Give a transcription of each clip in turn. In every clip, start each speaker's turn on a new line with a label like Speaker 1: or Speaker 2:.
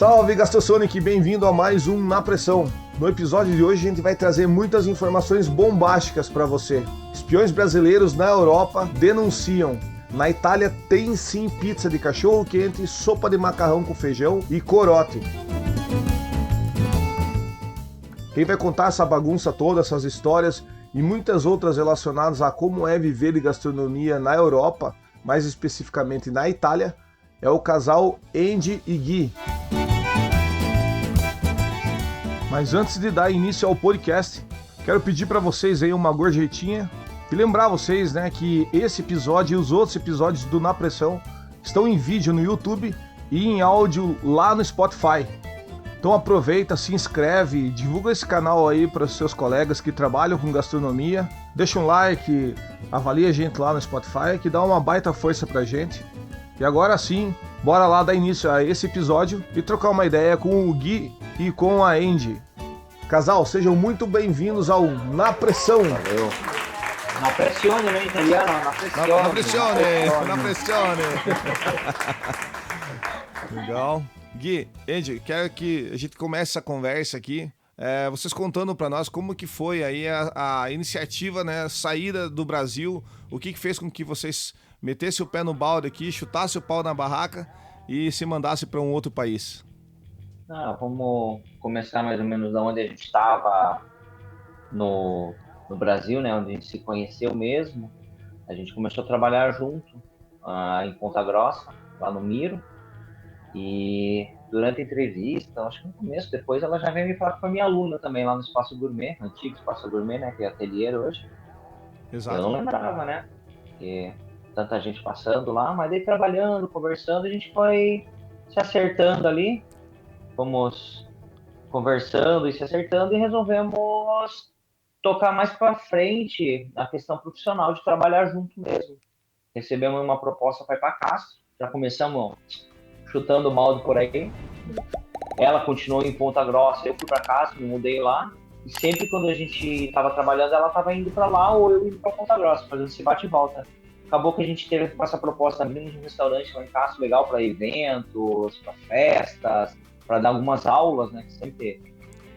Speaker 1: Salve Gastrosonic, bem-vindo a mais um Na Pressão. No episódio de hoje a gente vai trazer muitas informações bombásticas para você. Espiões brasileiros na Europa denunciam. Na Itália tem sim pizza de cachorro quente, sopa de macarrão com feijão e corote. Quem vai contar essa bagunça toda, essas histórias e muitas outras relacionadas a como é viver de gastronomia na Europa, mais especificamente na Itália, é o casal Andy e Gui. Mas antes de dar início ao podcast, quero pedir para vocês aí uma gorjetinha e lembrar vocês, né, que esse episódio e os outros episódios do Na Pressão estão em vídeo no YouTube e em áudio lá no Spotify. Então aproveita, se inscreve, divulga esse canal aí para os seus colegas que trabalham com gastronomia, deixa um like, avalia a gente lá no Spotify, que dá uma baita força pra gente. E agora sim, bora lá dar início a esse episódio e trocar uma ideia com o Gui e com a Andy. Casal, sejam muito bem-vindos ao Na Pressão.
Speaker 2: Valeu. Na pressione, né, italiano? Na pressione.
Speaker 3: Na pressione. Legal. Gui, Andy, quero que a gente comece essa conversa aqui. Vocês contando para nós como que foi aí a iniciativa, né, a saída do Brasil, o que fez com que vocês metessem o pé no balde aqui, chutassem o pau na barraca e se mandassem para um outro país.
Speaker 2: Vamos começar mais ou menos da onde a gente estava no Brasil, né, onde a gente se conheceu mesmo. A gente começou a trabalhar junto em Ponta Grossa, lá no Miro. E durante a entrevista, acho que no começo, depois ela já veio me falar que foi minha aluna também lá no Espaço Gourmet, antigo Espaço Gourmet, né, que é ateliê hoje.
Speaker 3: Exato.
Speaker 2: Eu não lembrava, né, porque tanta gente passando lá, mas daí trabalhando, conversando, a gente foi se acertando ali, fomos conversando e se acertando e resolvemos tocar mais para frente a questão profissional de trabalhar junto mesmo. Recebemos uma proposta para ir para Castro, já começamos chutando o balde por aí. Ela continuou em Ponta Grossa, eu fui para Castro, me mudei lá. E sempre quando a gente estava trabalhando, ela estava indo para lá ou eu indo para Ponta Grossa, fazendo esse bate e volta. Acabou que a gente teve essa proposta abrindo de um restaurante lá em Castro, legal para eventos, para festas, para dar algumas aulas, né? Que sempre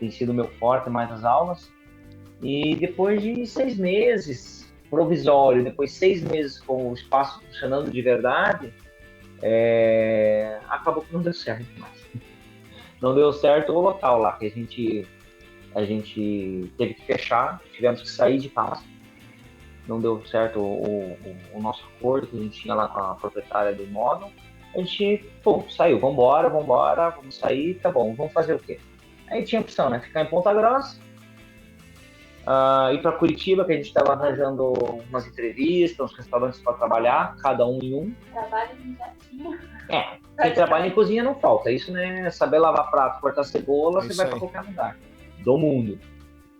Speaker 2: tem sido o meu forte, mais as aulas. E depois de 6 meses, provisório, depois 6 meses com o espaço funcionando de verdade, acabou que não deu certo mais. Não deu certo o local lá, que a gente teve que fechar, tivemos que sair de casa. Não deu certo o nosso acordo que a gente tinha lá com a proprietária do imóvel. A gente, saiu, vamos sair, tá bom, vamos fazer o quê? Aí tinha a opção, né? Ficar em Ponta Grossa, ir para Curitiba, que a gente estava arranjando umas entrevistas, uns restaurantes para trabalhar, cada um em um.
Speaker 4: Trabalho já tinha.
Speaker 2: Quem trabalha em cozinha não falta. Isso, né? Saber lavar prato, cortar cebola, você vai para qualquer lugar do mundo.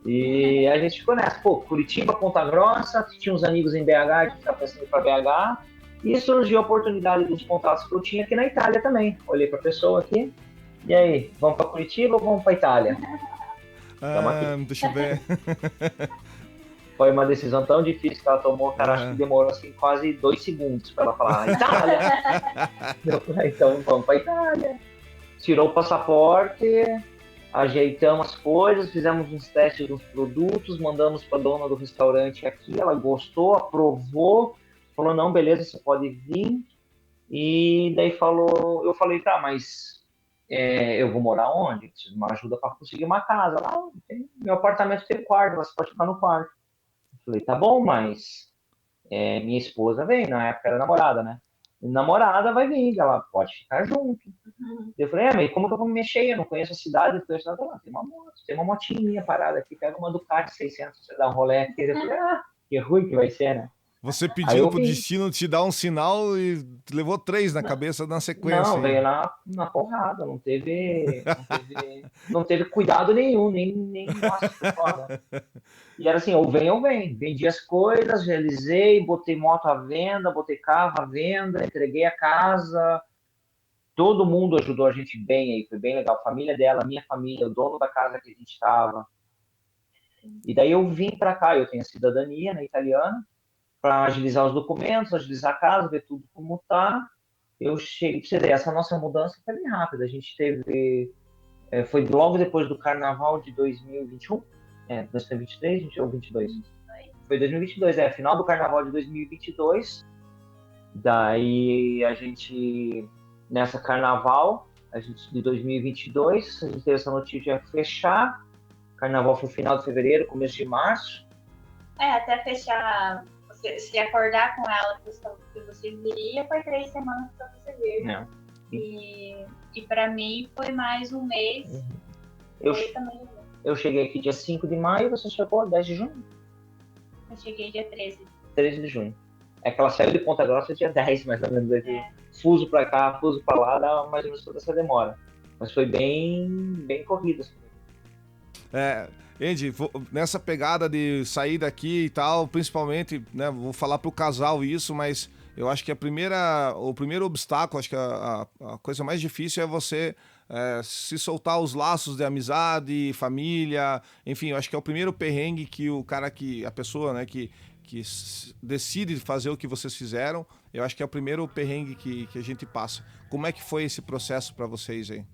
Speaker 2: E a gente ficou nessa, Curitiba, Ponta Grossa, tinha uns amigos em BH, a gente estava pensando em ir para BH, e surgiu a oportunidade dos contatos que eu tinha aqui na Itália também. Olhei para a pessoa aqui, e aí, vamos para Curitiba ou vamos para Itália?
Speaker 3: Deixa eu ver.
Speaker 2: Foi uma decisão tão difícil que ela tomou, cara, acho que demorou assim quase 2 segundos para ela falar, Itália! Eu falei, então vamos para Itália. Tirou o passaporte, ajeitamos as coisas, fizemos uns testes dos produtos, mandamos para a dona do restaurante aqui, ela gostou, aprovou, falou, não, beleza, você pode vir. E daí eu falei, tá, mas eu vou morar onde? Preciso de uma ajuda para conseguir uma casa. Lá, meu apartamento tem quarto, você pode ficar no quarto. Eu falei, tá bom, mas minha esposa veio, na época era namorada, né? Namorada vai vir, ela pode ficar junto. Eu falei, mas como que eu vou me mexer? Eu não conheço a cidade, não conheço nada. Tem uma motinha parada aqui, pega uma Ducati 600, você dá um rolê aqui. Eu falei, que ruim que vai ser, né?
Speaker 3: Você pediu pro destino te dar um sinal e levou 3 na cabeça na sequência.
Speaker 2: Não, veio na porrada, não teve cuidado nenhum, nem nossa, foi foda. E era assim, ou vem. Vendi as coisas, realizei, botei moto à venda, botei carro à venda, entreguei a casa. Todo mundo ajudou a gente bem aí, foi bem legal. A família dela, minha família, o dono da casa que a gente estava. E daí eu vim para cá, eu tenho a cidadania, né, italiana, para agilizar os documentos, agilizar a casa, ver tudo como tá. eu cheguei, pra você ver, essa nossa mudança foi bem rápida. A gente teve, foi logo depois do Carnaval de 2021, 2023, gente, ou 22? Foi 2022, final do Carnaval de 2022. Daí a gente, nessa Carnaval, de 2022, a gente teve essa notícia de fechar. Carnaval foi final de fevereiro, começo de março.
Speaker 4: Até fechar, se acordar com ela que você viria, foi 3 semanas para você vir.
Speaker 2: É.
Speaker 4: E para mim foi mais um mês.
Speaker 2: Eu cheguei aqui dia 5 de maio, você chegou 10 de junho?
Speaker 4: Eu cheguei dia 13.
Speaker 2: 13 de junho. É que ela saiu de Ponta Grossa dia 10, mais ou menos. Fuso pra cá, fuso pra lá, dá mais ou menos toda essa demora. Mas foi bem corrida.
Speaker 3: Andy, nessa pegada de sair daqui e tal, principalmente, né, vou falar pro casal isso, mas eu acho que o primeiro obstáculo, acho que a coisa mais difícil é você se soltar os laços de amizade, família, enfim, eu acho que é o primeiro perrengue que a pessoa, né, que decide fazer o que vocês fizeram, eu acho que é o primeiro perrengue que a gente passa. Como é que foi esse processo para vocês aí?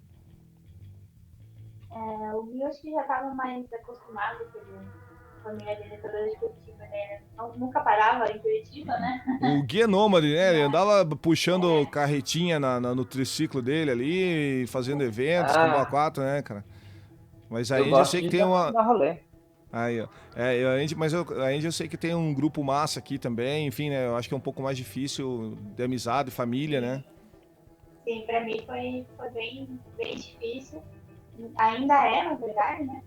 Speaker 4: O Gui, acho que já estava mais acostumado, porque a família dele toda de Curitiba, né? Nunca parava em Curitiba, né?
Speaker 3: O Gui é nômade, né? Ele andava puxando carretinha no triciclo dele ali, fazendo eventos, como a 4, né, cara? Mas aí eu sei que tem uma...
Speaker 2: rolê.
Speaker 3: Aí, ó. Mas ainda eu sei que tem um grupo massa aqui também, enfim, né? Eu acho que é um pouco mais difícil de amizade, família, né?
Speaker 4: Sim, pra mim foi bem difícil. Ainda é, na verdade, né?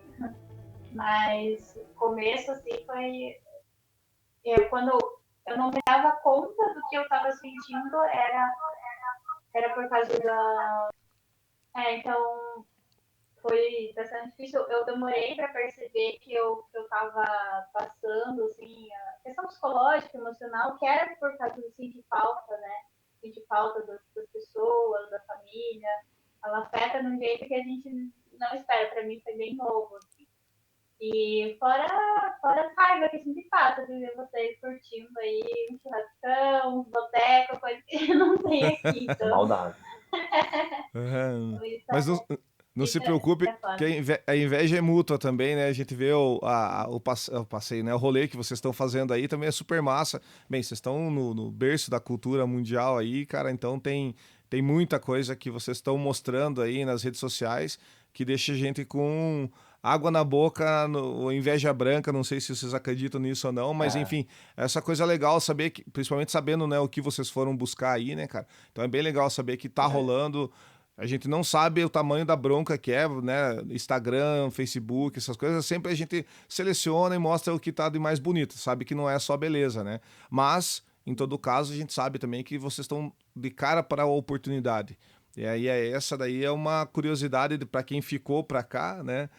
Speaker 4: Mas o começo, assim, foi... Quando eu não me dava conta do que eu tava sentindo, era por causa da... então... Foi bastante difícil. Eu demorei para perceber que eu estava passando, assim, a questão psicológica, emocional, que era por causa, assim, de falta, né? De falta das pessoas, da família. Ela afeta de um jeito que a gente não espera. Para mim foi bem novo, assim. E fora a raiva que a gente passa de ver vocês curtindo aí um churrascão, um boteco, coisa que não tem aqui. Então...
Speaker 2: Maldade.
Speaker 3: Mas não se preocupe, que a inveja é mútua também, né? A gente vê o passeio, né? O rolê que vocês estão fazendo aí também é super massa. Bem, vocês estão no berço da cultura mundial aí, cara, então tem muita coisa que vocês estão mostrando aí nas redes sociais que deixa a gente com água na boca, inveja branca, não sei se vocês acreditam nisso ou não, mas enfim, essa coisa legal saber, principalmente sabendo, né, o que vocês foram buscar aí, né, cara? Então é bem legal saber que tá rolando. A gente não sabe o tamanho da bronca que é, né? Instagram, Facebook, essas coisas. Sempre a gente seleciona e mostra o que tá de mais bonito. Sabe que não é só beleza, né? Mas, em todo caso, a gente sabe também que vocês estão de cara para a oportunidade. E aí essa daí é uma curiosidade para quem ficou para cá, né?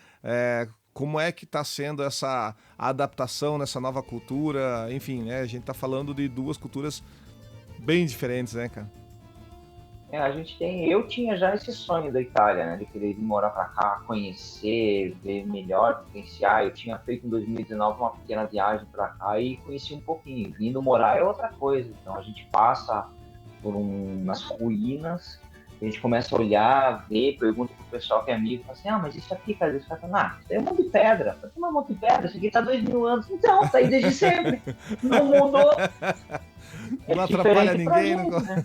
Speaker 3: Como é que está sendo essa adaptação nessa nova cultura? Enfim, né? A gente tá falando de duas culturas bem diferentes, né, cara?
Speaker 2: Eu tinha já esse sonho da Itália, né, de querer vir morar para cá, conhecer, ver melhor, vivenciar. Eu tinha feito em 2019 uma pequena viagem para cá e conheci um pouquinho. Vindo morar é outra coisa. Então a gente passa por umas ruínas, a gente começa a olhar, ver, pergunta pro pessoal que é amigo, fala assim, mas isso aqui, cara, isso aqui, isso é um monte de pedra. Mas um monte de pedra, isso aqui tá 2000 anos. Então, tá aí desde sempre. Não mudou.
Speaker 3: Não atrapalha ninguém.
Speaker 2: Gente, né?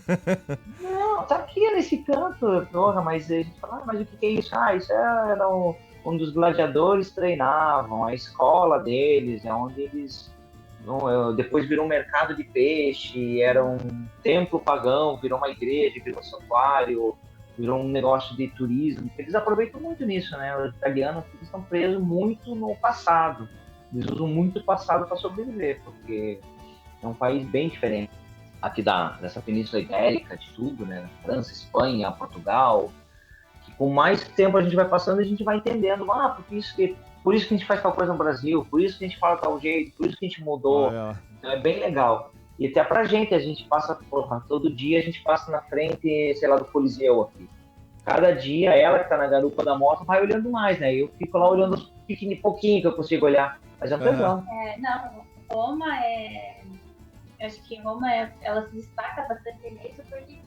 Speaker 2: Não, tá aqui nesse canto, porra, mas a gente fala, mas o que é isso? Isso era um dos gladiadores treinavam, a escola deles, é onde eles... depois virou um mercado de peixe, era um templo pagão, virou uma igreja, virou um santuário, virou um negócio de turismo. Eles aproveitam muito nisso, né? Os italianos estão presos muito no passado. Eles usam muito o passado para sobreviver, porque é um país bem diferente aqui dessa Península Ibérica, de tudo, né? França, Espanha, Portugal. Que com mais tempo a gente vai passando, a gente vai entendendo, por isso que a gente faz tal coisa no Brasil, por isso que a gente fala tal jeito, por isso que a gente mudou. Então é bem legal. E até pra gente, a gente passa, todo dia a gente passa na frente, sei lá, do Coliseu aqui. Cada dia ela que tá na garupa da moto vai olhando mais, né? Eu fico lá olhando os pouquinho que eu consigo olhar. Mas é um tesão.
Speaker 4: Acho que Roma ela se destaca bastante nisso porque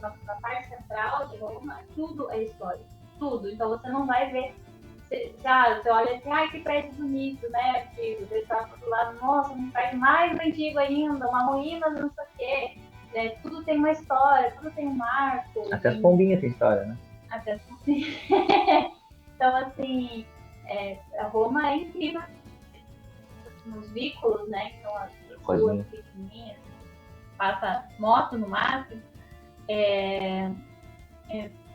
Speaker 4: na parte central de Roma, tudo é histórico. Tudo. Então você não vai ver. Você olha assim, ai, que prédio bonito, né? Antigo. Você está do lado, nossa, um prédio mais antigo ainda, uma ruína, não sei o quê. Tudo tem uma história, tudo tem um marco.
Speaker 2: Até as pombinhas tem história, né?
Speaker 4: Até as pombinhas. Então, assim, a Roma é incrível. Nos vículos, né? Que são as ruas pequenininhas, passa moto no máximo.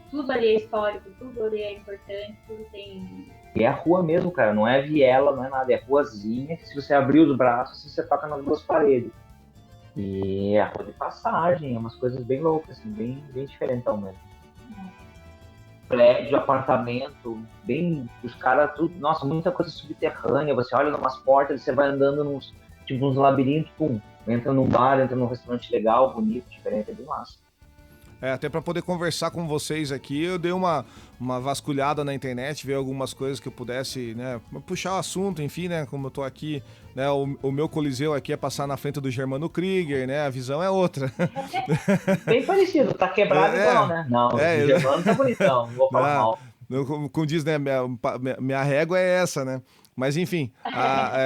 Speaker 4: Tudo ali é histórico, tudo ali é importante, tudo tem.
Speaker 2: E é a rua mesmo, cara, não é viela, não é nada, é ruazinha, que se você abrir os braços, você toca nas duas paredes. E é a rua de passagem, é umas coisas bem loucas, assim, bem, bem diferentão mesmo. Prédio, apartamento, bem, os caras, tudo, nossa, muita coisa subterrânea, você olha numas portas, você vai andando nos labirintos, pum, entra num bar, entra num restaurante legal, bonito, diferente, é bem massa.
Speaker 3: Até para poder conversar com vocês aqui, eu dei uma vasculhada na internet, ver algumas coisas que eu pudesse, né, puxar o assunto, enfim, né, como eu tô aqui, né, o meu coliseu aqui é passar na frente do Germano Krieger, né, a visão é outra.
Speaker 2: Bem parecido, tá quebrado igual, né? Não, o Germano tá bonitão, não vou falar mal.
Speaker 3: Como diz, né, minha régua é essa, né? Mas enfim,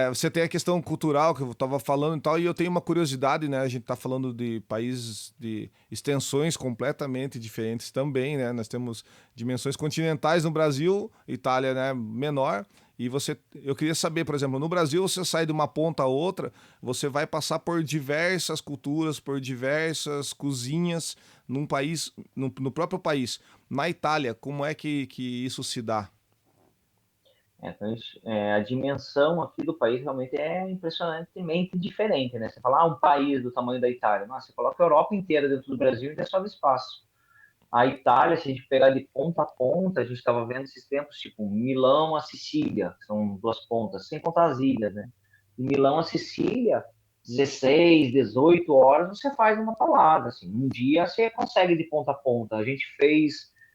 Speaker 3: você tem a questão cultural que eu estava falando e tal, e eu tenho uma curiosidade, né? A gente está falando de países de extensões completamente diferentes também, né? Nós temos dimensões continentais no Brasil, Itália, né, menor. E eu queria saber, por exemplo, no Brasil você sai de uma ponta a outra, você vai passar por diversas culturas, por diversas cozinhas num país, no próprio país. Na Itália, como é que isso se dá?
Speaker 2: Então, a dimensão aqui do país realmente é impressionantemente diferente, né? Você fala, um país do tamanho da Itália. Nossa, você coloca a Europa inteira dentro do Brasil e ainda sobra espaço. A Itália, se a gente pegar de ponta a ponta, a gente estava vendo esses tempos, tipo, Milão a Sicília, são duas pontas, sem contar as ilhas, né? De Milão a Sicília, 16, 18 horas você faz uma palavra, assim. Um dia você consegue de ponta a ponta. A gente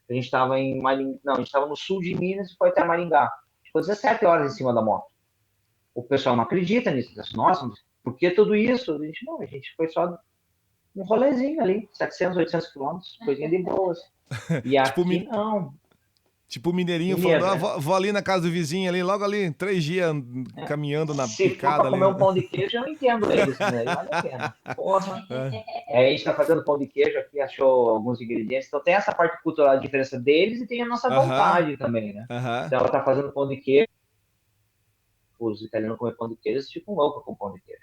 Speaker 2: estava em Maringá, não, a gente estava no sul de Minas e foi até Maringá. Ficou 17 horas em cima da moto. O pessoal não acredita nisso. Nossa, por que tudo isso? A gente foi só um rolezinho ali, 700, 800 quilômetros, coisinha de boas. E aqui não.
Speaker 3: Tipo o mineirinho
Speaker 2: Mineiro,
Speaker 3: falando,
Speaker 2: né?
Speaker 3: vou ali na casa do vizinho ali, logo ali, 3 dias caminhando na
Speaker 2: Se
Speaker 3: picada
Speaker 2: for para
Speaker 3: ali.
Speaker 2: comer um pão de queijo, eu não entendo eles, né? Vale a pena. Porra. A gente está fazendo pão de queijo aqui, achou alguns ingredientes. Então tem essa parte cultural, a diferença deles, e tem a nossa vontade também, né? Então ela está fazendo pão de queijo. Os italianos comem pão de queijo, eles ficam loucos com pão de queijo.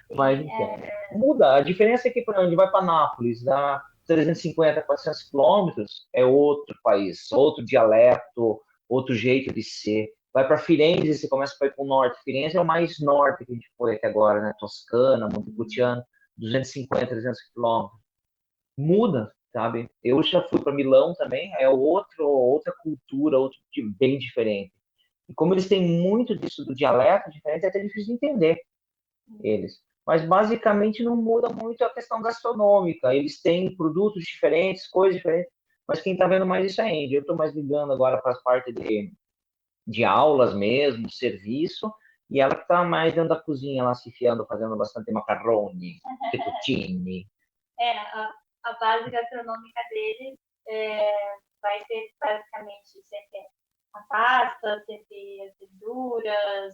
Speaker 2: Mas então, muda. A diferença é que, por exemplo, vai para Nápoles, dá 350, 400 quilômetros, é outro país, outro dialeto, outro jeito de ser. Vai para Firenze, você começa a ir para o norte. Firenze é o mais norte que a gente foi até agora, né? Toscana, Montepulciano, 250, 300 quilômetros. Muda, sabe? Eu já fui para Milão também, é outra cultura, bem diferente. E como eles têm muito disso do dialeto diferente, é até difícil de entender eles. Mas basicamente não muda muito a questão gastronômica. Eles têm produtos diferentes, coisas diferentes, mas quem está vendo mais isso é a Índia. Eu estou mais ligando agora para as partes de aulas mesmo, serviço, e ela que está mais dentro da cozinha, lá se enfiando, fazendo bastante macarrone, fettuccine.
Speaker 4: A base gastronômica deles vai ser basicamente sempre a pasta, sempre as verduras.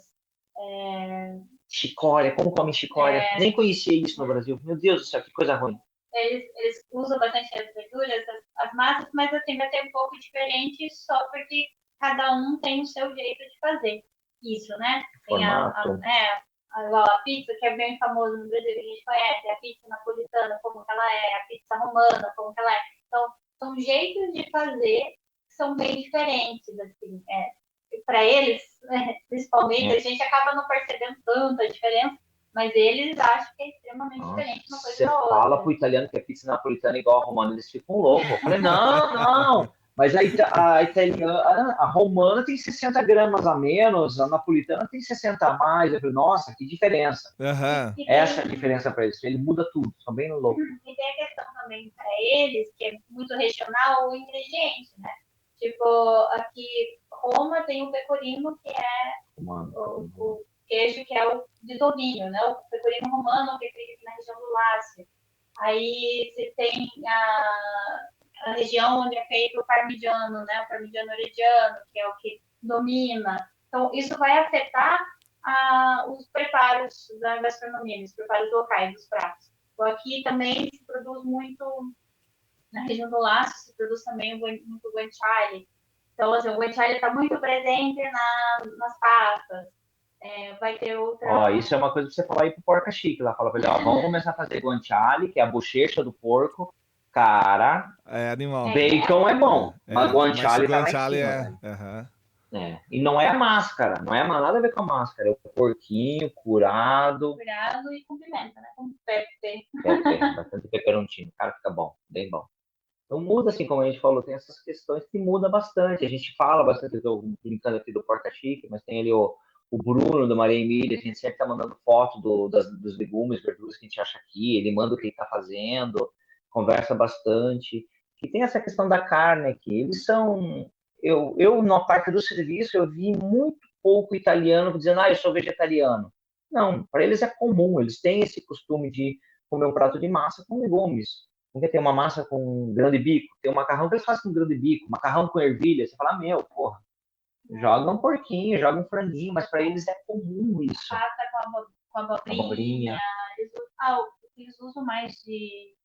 Speaker 2: Chicória, como come chicória? Nem conhecia isso no Brasil. Meu Deus do céu, que coisa ruim.
Speaker 4: Eles usam bastante as verduras, as massas, mas assim, vai ser um pouco diferente só porque cada um tem o seu jeito de fazer isso, né? Tem igual a pizza, que é bem famosa no Brasil, que a gente conhece, a pizza napolitana, como que ela é, a pizza romana, como que ela é. Então, são jeitos de fazer que são bem diferentes, assim. Para eles, principalmente, a gente acaba não percebendo tanta diferença, mas eles acham que é extremamente diferente uma coisa da outra.
Speaker 2: Você fala pro italiano que a pizza napolitana é igual a romana, eles ficam loucos. Eu falei, não. Mas a italiana, a romana tem 60 gramas a menos, a napolitana tem 60 a mais. Eu falei, nossa, que diferença. Essa é a diferença para eles. Ele muda tudo, são bem loucos.
Speaker 4: E tem a questão também para eles, que é muito regional, o ingrediente, né? Tipo, aqui Roma tem o pecorino, que é o queijo que é o de Dovinho, né? O pecorino romano, que fica na região do Lácio. Aí você tem a região onde é feito o parmigiano, né? O parmigiano reggiano, que é o que domina. Então, isso vai afetar os preparos da gastronomia, os preparos locais dos pratos. Então, aqui também se produz muito, na região do Lácio, se produz também muito guanciale. Então, assim, o guanciale está muito presente nas pastas. Vai ter outra...
Speaker 2: Ó, isso é uma coisa pra você falar aí pro Porca Chique lá. Fala pra ele, ó, vamos começar a fazer guanciale, que é a bochecha do porco. Cara,
Speaker 3: É animal.
Speaker 2: bacon é bom, mas guanciale tá lá em
Speaker 3: guanciale
Speaker 2: cima,
Speaker 3: é.
Speaker 2: velho.
Speaker 3: Aham.
Speaker 2: E não é a máscara, não é nada a ver com a máscara, é o porquinho curado,
Speaker 4: Curado e com pimenta, né? Com pepe.
Speaker 2: bastante peperoncino, cara, fica bom, bem bom. Então muda, assim, como a gente falou, tem essas questões que muda bastante, a gente fala bastante, eu tô brincando aqui do Porca Chique, mas tem ali o Bruno, do Maria Emília, a gente sempre tá mandando foto dos legumes, verduras que a gente acha aqui, ele manda o que ele tá fazendo, conversa bastante, e tem essa questão da carne aqui, eles são... Eu, na parte do serviço, eu vi muito pouco italiano dizendo, eu sou vegetariano. Não, para eles é comum, eles têm esse costume de comer um prato de massa com legumes. Porque tem uma massa com grão de bico, tem um macarrão que eles fazem com grão de bico, macarrão com ervilha. Você fala, porra, joga um porquinho, joga um franguinho, mas para eles é comum isso.
Speaker 4: Pasta com abobrinha. Eles usam mais de...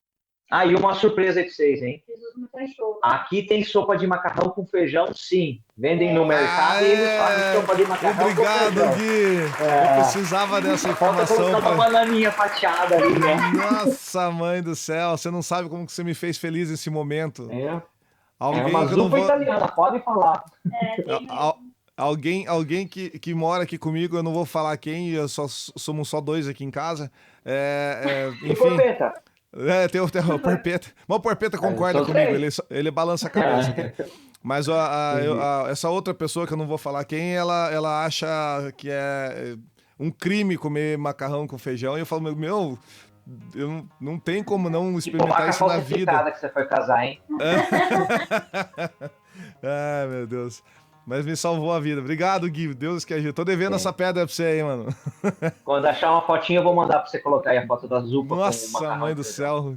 Speaker 2: E uma surpresa aí pra vocês, hein?
Speaker 4: Eles usam muito enxofre.
Speaker 2: Aqui tem sopa de macarrão com feijão, sim. Vendem no mercado e eles fazem sopa de macarrão
Speaker 3: Obrigado,
Speaker 2: com feijão.
Speaker 3: Gui. Eu precisava dessa informação.
Speaker 2: Falta colocar uma bananinha fatiada ali, né?
Speaker 3: Nossa, mãe do céu, você não sabe como que você me fez feliz nesse momento.
Speaker 2: É
Speaker 3: Alguém
Speaker 2: uma
Speaker 3: que eu não
Speaker 2: zupa
Speaker 3: vou...
Speaker 2: italiana, pode falar.
Speaker 3: Alguém que mora aqui comigo, eu não vou falar quem, somos só dois aqui em casa. Enfim.
Speaker 2: Porpeta.
Speaker 3: Tem o Porpeta. Mas o Porpeta concorda comigo, ele balança a cabeça aqui. Mas essa outra pessoa que eu não vou falar quem, ela acha que é um crime comer macarrão com feijão. E eu falo, eu não tem como não experimentar isso na vida.
Speaker 2: Que você foi casar, hein?
Speaker 3: Ai, meu Deus. Mas me salvou a vida. Obrigado, Gui. Deus que ajuda. Tô devendo essa pedra pra você aí, mano.
Speaker 2: Quando achar uma fotinha, eu vou mandar pra você colocar aí a foto da zupa.
Speaker 3: Nossa, mãe do céu.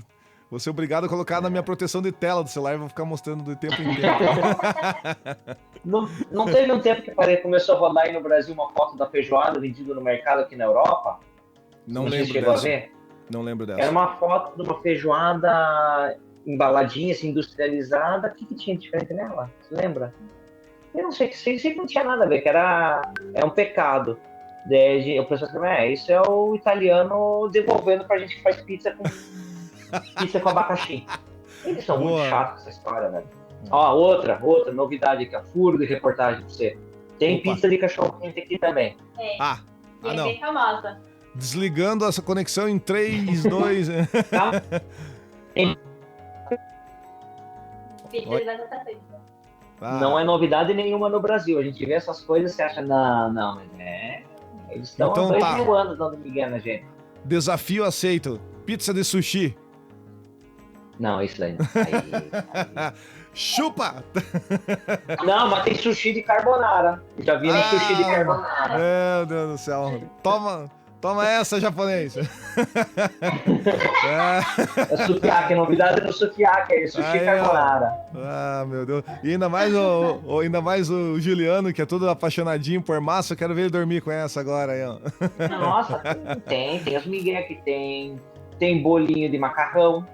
Speaker 3: Vou ser obrigado a colocar na minha proteção de tela do celular e vou ficar mostrando do tempo em tempo.
Speaker 2: Não teve um tempo que começou a rodar aí no Brasil uma foto da feijoada vendida no mercado aqui na Europa?
Speaker 3: Não lembro dessa. Não lembro dessa.
Speaker 2: Era uma foto de uma feijoada embaladinha, assim, industrializada. O que tinha diferente nela? Você lembra? Eu não sei que não tinha nada a ver, que era um pecado. Daí o pessoal escreveu, isso é o italiano devolvendo pra gente que faz pizza com abacaxi. Eles são muito chatos com essa história, velho. Outra novidade aqui, furo de reportagem pra você. Tem pizza de cachorro quente aqui também.
Speaker 4: É bem famosa.
Speaker 3: Desligando essa conexão em 3, 2...
Speaker 4: Pizza de batata frita.
Speaker 2: Não é novidade nenhuma no Brasil. A gente vê essas coisas e você acha, não, mas eles estão há 2.000 anos dando migué na gente.
Speaker 3: Desafio aceito. Pizza de sushi.
Speaker 2: Não, isso daí não.
Speaker 3: Chupa!
Speaker 2: Não, mas tem sushi de carbonara. Já vi sushi de carbonara.
Speaker 3: Meu Deus do céu. Toma essa, japonês.
Speaker 2: É sukiyaki, novidade no sukiyaki, é sushi carbonara.
Speaker 3: Meu Deus. E ainda mais o Juliano, que é todo apaixonadinho por massa, eu quero ver ele dormir com essa agora aí, ó.
Speaker 2: Nossa, tem os migué que tem bolinho de macarrão.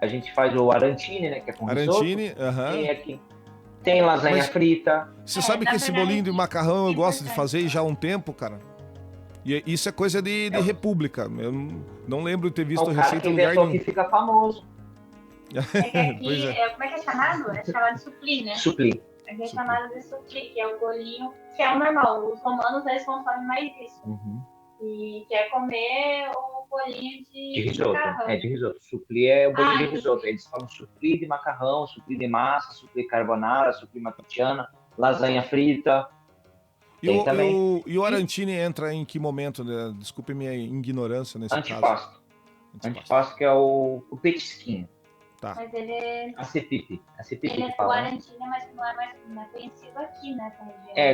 Speaker 2: A gente faz o arantine, né, que é com
Speaker 3: arantine,
Speaker 2: Tem aqui. Tem lasanha frita.
Speaker 3: Você sabe que esse bolinho de macarrão eu gosto de fazer já há um tempo, cara? E isso é coisa de república. Eu não lembro de ter visto a receita em lugar nenhum.
Speaker 2: Que fica famoso.
Speaker 4: Como é que é chamado? É chamado de supli, né?
Speaker 2: Supli.
Speaker 4: Aqui é chamado de supli, que é o bolinho, que é o normal. Os romanos, eles consomem mais isso. E quer comer o bolinho de
Speaker 2: risoto.
Speaker 4: macarrão.
Speaker 2: De risoto. Supli é o bolinho de risoto. Eles falam supli de macarrão, supli de massa, supli carbonara, supli matriciana, lasanha frita.
Speaker 3: E o arantine entra em que momento? Né? Desculpe minha ignorância nesse caso.
Speaker 2: Antipasto que é o petisquinho.
Speaker 3: Tá.
Speaker 4: Mas ele é...
Speaker 2: A cepipe que
Speaker 4: O
Speaker 2: fala.
Speaker 4: arantine não é mais conhecido aqui, né?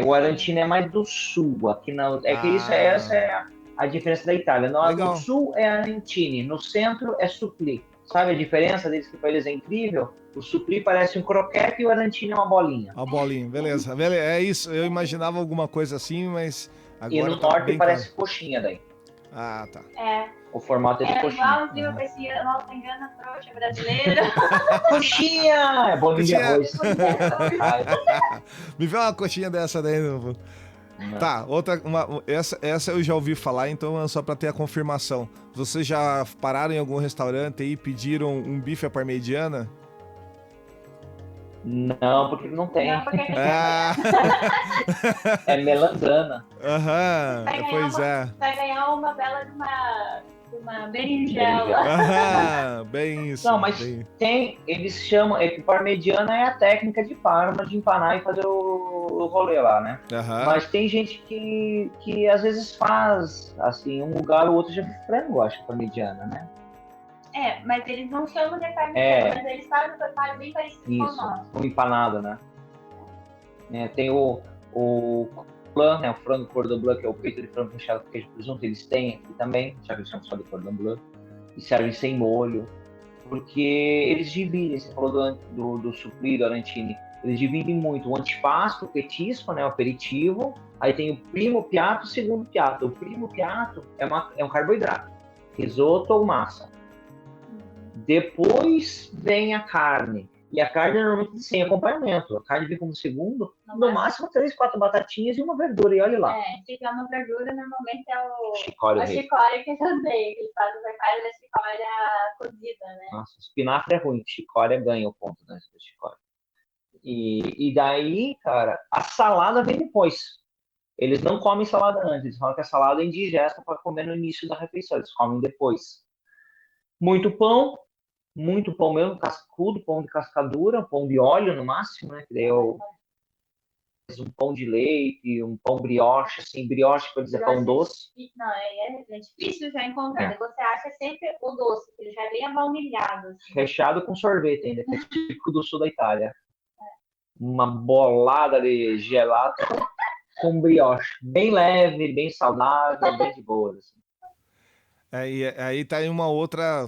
Speaker 2: O arantine é mais do sul. Aqui não. Essa é a diferença da Itália. No sul é arantine, no centro é supli. Sabe a diferença deles, que para eles é incrível? O supli parece um croquete e o arantini é uma bolinha.
Speaker 3: A bolinha, beleza. É isso, eu imaginava alguma coisa assim, mas agora
Speaker 2: E no
Speaker 3: tá
Speaker 2: norte
Speaker 3: bem
Speaker 2: parece
Speaker 3: claro.
Speaker 2: coxinha daí.
Speaker 3: Ah, tá.
Speaker 2: O formato é de coxinha.
Speaker 4: igualzinho com esse nosso engano trouxa brasileiro.
Speaker 2: Coxinha! É bolinho de
Speaker 3: Coxinha.
Speaker 2: arroz.
Speaker 3: Me vê uma coxinha dessa daí. Não. Tá, essa eu já ouvi falar, então é só pra ter a confirmação. Vocês já pararam em algum restaurante aí e pediram um bife à parmegiana?
Speaker 2: Não, porque não tem.
Speaker 4: Não, porque
Speaker 3: Ah,
Speaker 2: É melanzana.
Speaker 3: aham, pois é.
Speaker 4: vai ganhar uma bela de uma berinjela.
Speaker 3: Aham, bem isso.
Speaker 2: Não, mas
Speaker 3: bem...
Speaker 2: tem, eles chamam, que parmegiana é a técnica de Parma de empanar e fazer o rolê lá, né?
Speaker 3: Aham.
Speaker 2: Mas tem gente que às vezes faz, assim, um lugar ou outro já frango, acho, parmegiana, né?
Speaker 4: Mas eles não chamam de carne, mas eles fazem bem parecido com o
Speaker 2: Isso,
Speaker 4: nosso.
Speaker 2: um empanado, né? Tem o blanc, né? O frango cordon bleu, que é o peito de frango recheado com queijo e presunto, eles têm aqui também, já que eles chamam só de cordon bleu, e servem sem molho, porque eles dividem, você falou do supli, do arantini, eles dividem muito o antipasto, o petisco, né? O aperitivo, aí tem o primo piatto e o segundo piatto. O primo piatto é um carboidrato, risoto ou massa. Depois vem a carne. E a carne normalmente sem acompanhamento. A carne vem como segundo, no máximo 3, 4 batatinhas e uma verdura. E olha lá.
Speaker 4: Se tiver uma verdura, normalmente é a
Speaker 2: Chicória
Speaker 4: chicória que eu dei. Que eles fazem a carne da chicória cozida, né?
Speaker 2: Nossa, espinafre é ruim. Chicória ganha o ponto da chicória. E daí, cara, a salada vem depois. Eles não comem salada antes. Eles falam que a salada é indigesta para comer no início da refeição. Eles comem depois. Muito pão mesmo, cascudo, pão de cascadura, pão de óleo no máximo, né? Que daí é um pão de leite, um pão brioche, assim, brioche para dizer pão doce.
Speaker 4: Não, é difícil já encontrar. Você acha sempre o doce, que ele já vem abaunilhado. Assim.
Speaker 2: Recheado com sorvete ainda, que é típico do sul da Itália. Uma bolada de gelato com brioche. Bem leve, bem saudável, bem de boa, assim.
Speaker 3: E aí tá aí uma outra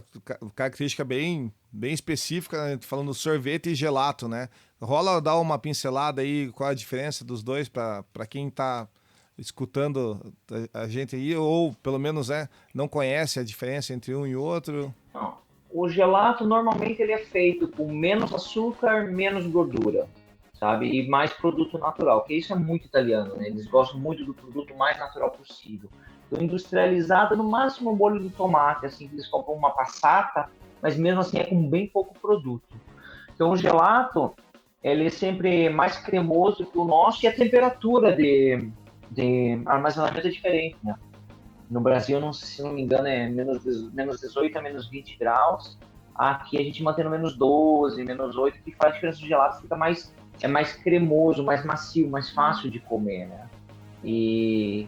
Speaker 3: característica bem específica, né? Falando sorvete e gelato, né? Rola dar uma pincelada aí, qual a diferença dos dois para quem tá escutando a gente aí, ou pelo menos não conhece a diferença entre um e outro?
Speaker 2: Não. O gelato normalmente ele é feito com menos açúcar, menos gordura, sabe? E mais produto natural, que isso é muito italiano, né? Eles gostam muito do produto mais natural possível. Industrializado, no máximo um molho de tomate, assim, que eles compram uma passata, mas mesmo assim é com bem pouco produto. Então o gelato, ele é sempre mais cremoso que o nosso e a temperatura de armazenamento é diferente, né? No Brasil, se não me engano, é menos 18 a menos 20 graus. Aqui a gente mantém no menos 12, menos 8, que faz a diferença do gelato, fica mais cremoso, mais macio, mais fácil de comer, né? E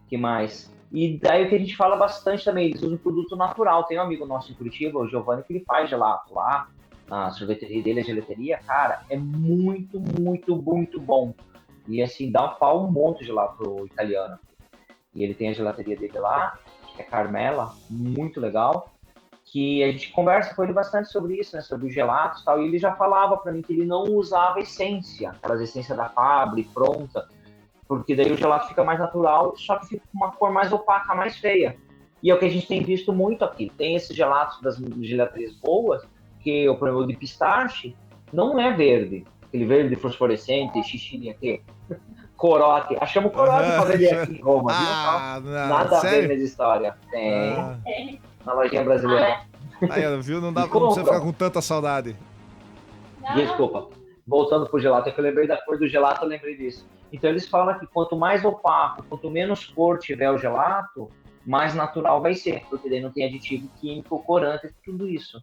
Speaker 2: que mais? E daí o que a gente fala bastante também, eles usam produto natural. Tem um amigo nosso em Curitiba, o Giovanni, que ele faz gelato lá, na sorveteria dele, a gelateria, cara, é muito, muito, muito bom. E assim, dá um pau um monte de gelato italiano. E ele tem a gelateria dele lá, que é Carmela, muito legal, que a gente conversa com ele bastante sobre isso, né, sobre os gelatos e tal, e ele já falava para mim que ele não usava essência, aquelas essências da Fabri pronta, porque daí o gelato fica mais natural, só que fica com uma cor mais opaca, mais feia. E é o que a gente tem visto muito aqui. Tem esses gelatos das gelaterias boas, que o problema de pistache não é verde, aquele verde fosforescente, xixi aqui, corote. Achamos corote pra vender aqui em Roma, viu? Nada sério? A ver nessa história. Tem. Na lojinha brasileira.
Speaker 3: Aí, viu? Não dá pra você ficar com tanta saudade.
Speaker 2: Desculpa. Voltando pro gelato, é que eu lembrei da cor do gelato, eu lembrei disso. Então eles falam que quanto mais opaco, quanto menos cor tiver o gelato, mais natural vai ser, porque daí não tem aditivo químico, corante, tudo isso.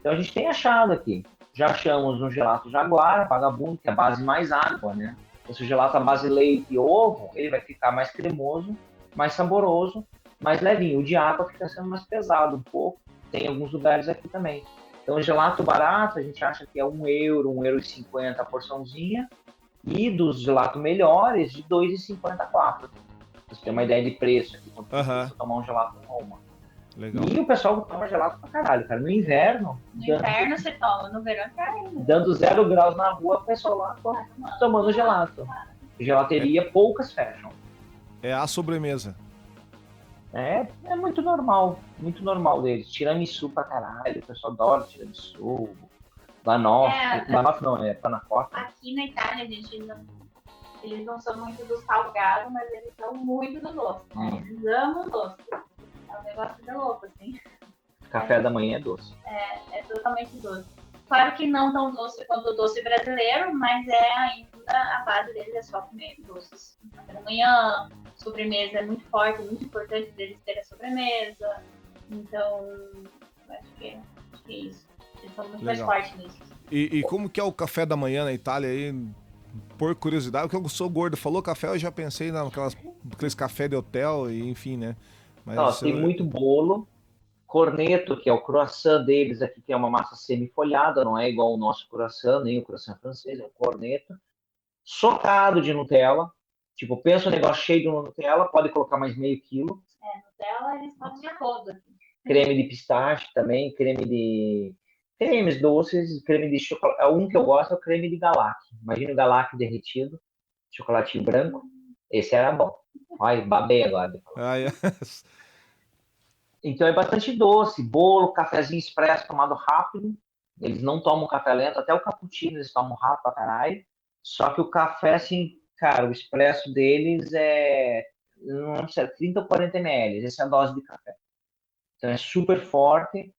Speaker 2: Então a gente tem achado aqui. Já achamos um gelato Jaguar, vagabundo, que é a base mais água, né? Então, se o gelato a base leite e ovo, ele vai ficar mais cremoso, mais saboroso, mais levinho. O de água fica sendo mais pesado um pouco. Tem alguns lugares aqui também. Então, o gelato barato, a gente acha que é €1, €1,50 a porçãozinha. E dos gelatos melhores, de €2,54. Pra você ter uma ideia de preço aqui, quando você tomar um gelato em Roma.
Speaker 3: Legal.
Speaker 2: E o pessoal toma gelado pra caralho, cara. No inverno,
Speaker 4: No inverno você toma, no verão tá ainda.
Speaker 2: dando 0 graus na rua, o pessoal lá tomando gelato. Gelateria, poucas fecham.
Speaker 3: É a sobremesa.
Speaker 2: É muito normal deles. Tiramisu pra caralho, o pessoal adora tiramisu. Banoffee não, é panacota.
Speaker 4: Aqui na Itália, eles não são muito do salgado, mas eles são muito do doce. Eles amam doce. É um negócio de louco, assim.
Speaker 2: Café da manhã é doce.
Speaker 4: É totalmente doce. Claro que não tão doce quanto o doce brasileiro, mas ainda a base deles é só comer doces. Café da manhã, sobremesa é muito forte, muito importante deles ter a sobremesa. Então, acho que é isso. Eles são muito
Speaker 3: Legal.
Speaker 4: mais fortes nisso.
Speaker 3: E como que é o café da manhã na Itália aí? Por curiosidade, porque eu sou gordo, falou café, eu já pensei naqueles café de hotel e enfim, né? Mas
Speaker 2: Tem muito bolo. Corneto, que é o croissant deles aqui, que é uma massa semi-folhada, não é igual o nosso croissant, nem o croissant francês, é um corneto. Socado de Nutella. Tipo, pensa um negócio cheio de Nutella, pode colocar mais meio quilo.
Speaker 4: Nutella eles comem de rodo.
Speaker 2: Creme de pistache também, cremes doces, creme de chocolate. Um que eu gosto é o creme de Galac. Imagina o Galac derretido, chocolatinho branco. Esse era bom. Ai, babei agora. Então é bastante doce, bolo, cafezinho expresso tomado rápido. Eles não tomam café lento, até o cappuccino eles tomam rápido pra caralho. Só que o café, assim, cara, o expresso deles não sei, 30 ou 40 ml. Essa é a dose de café. Então é super forte.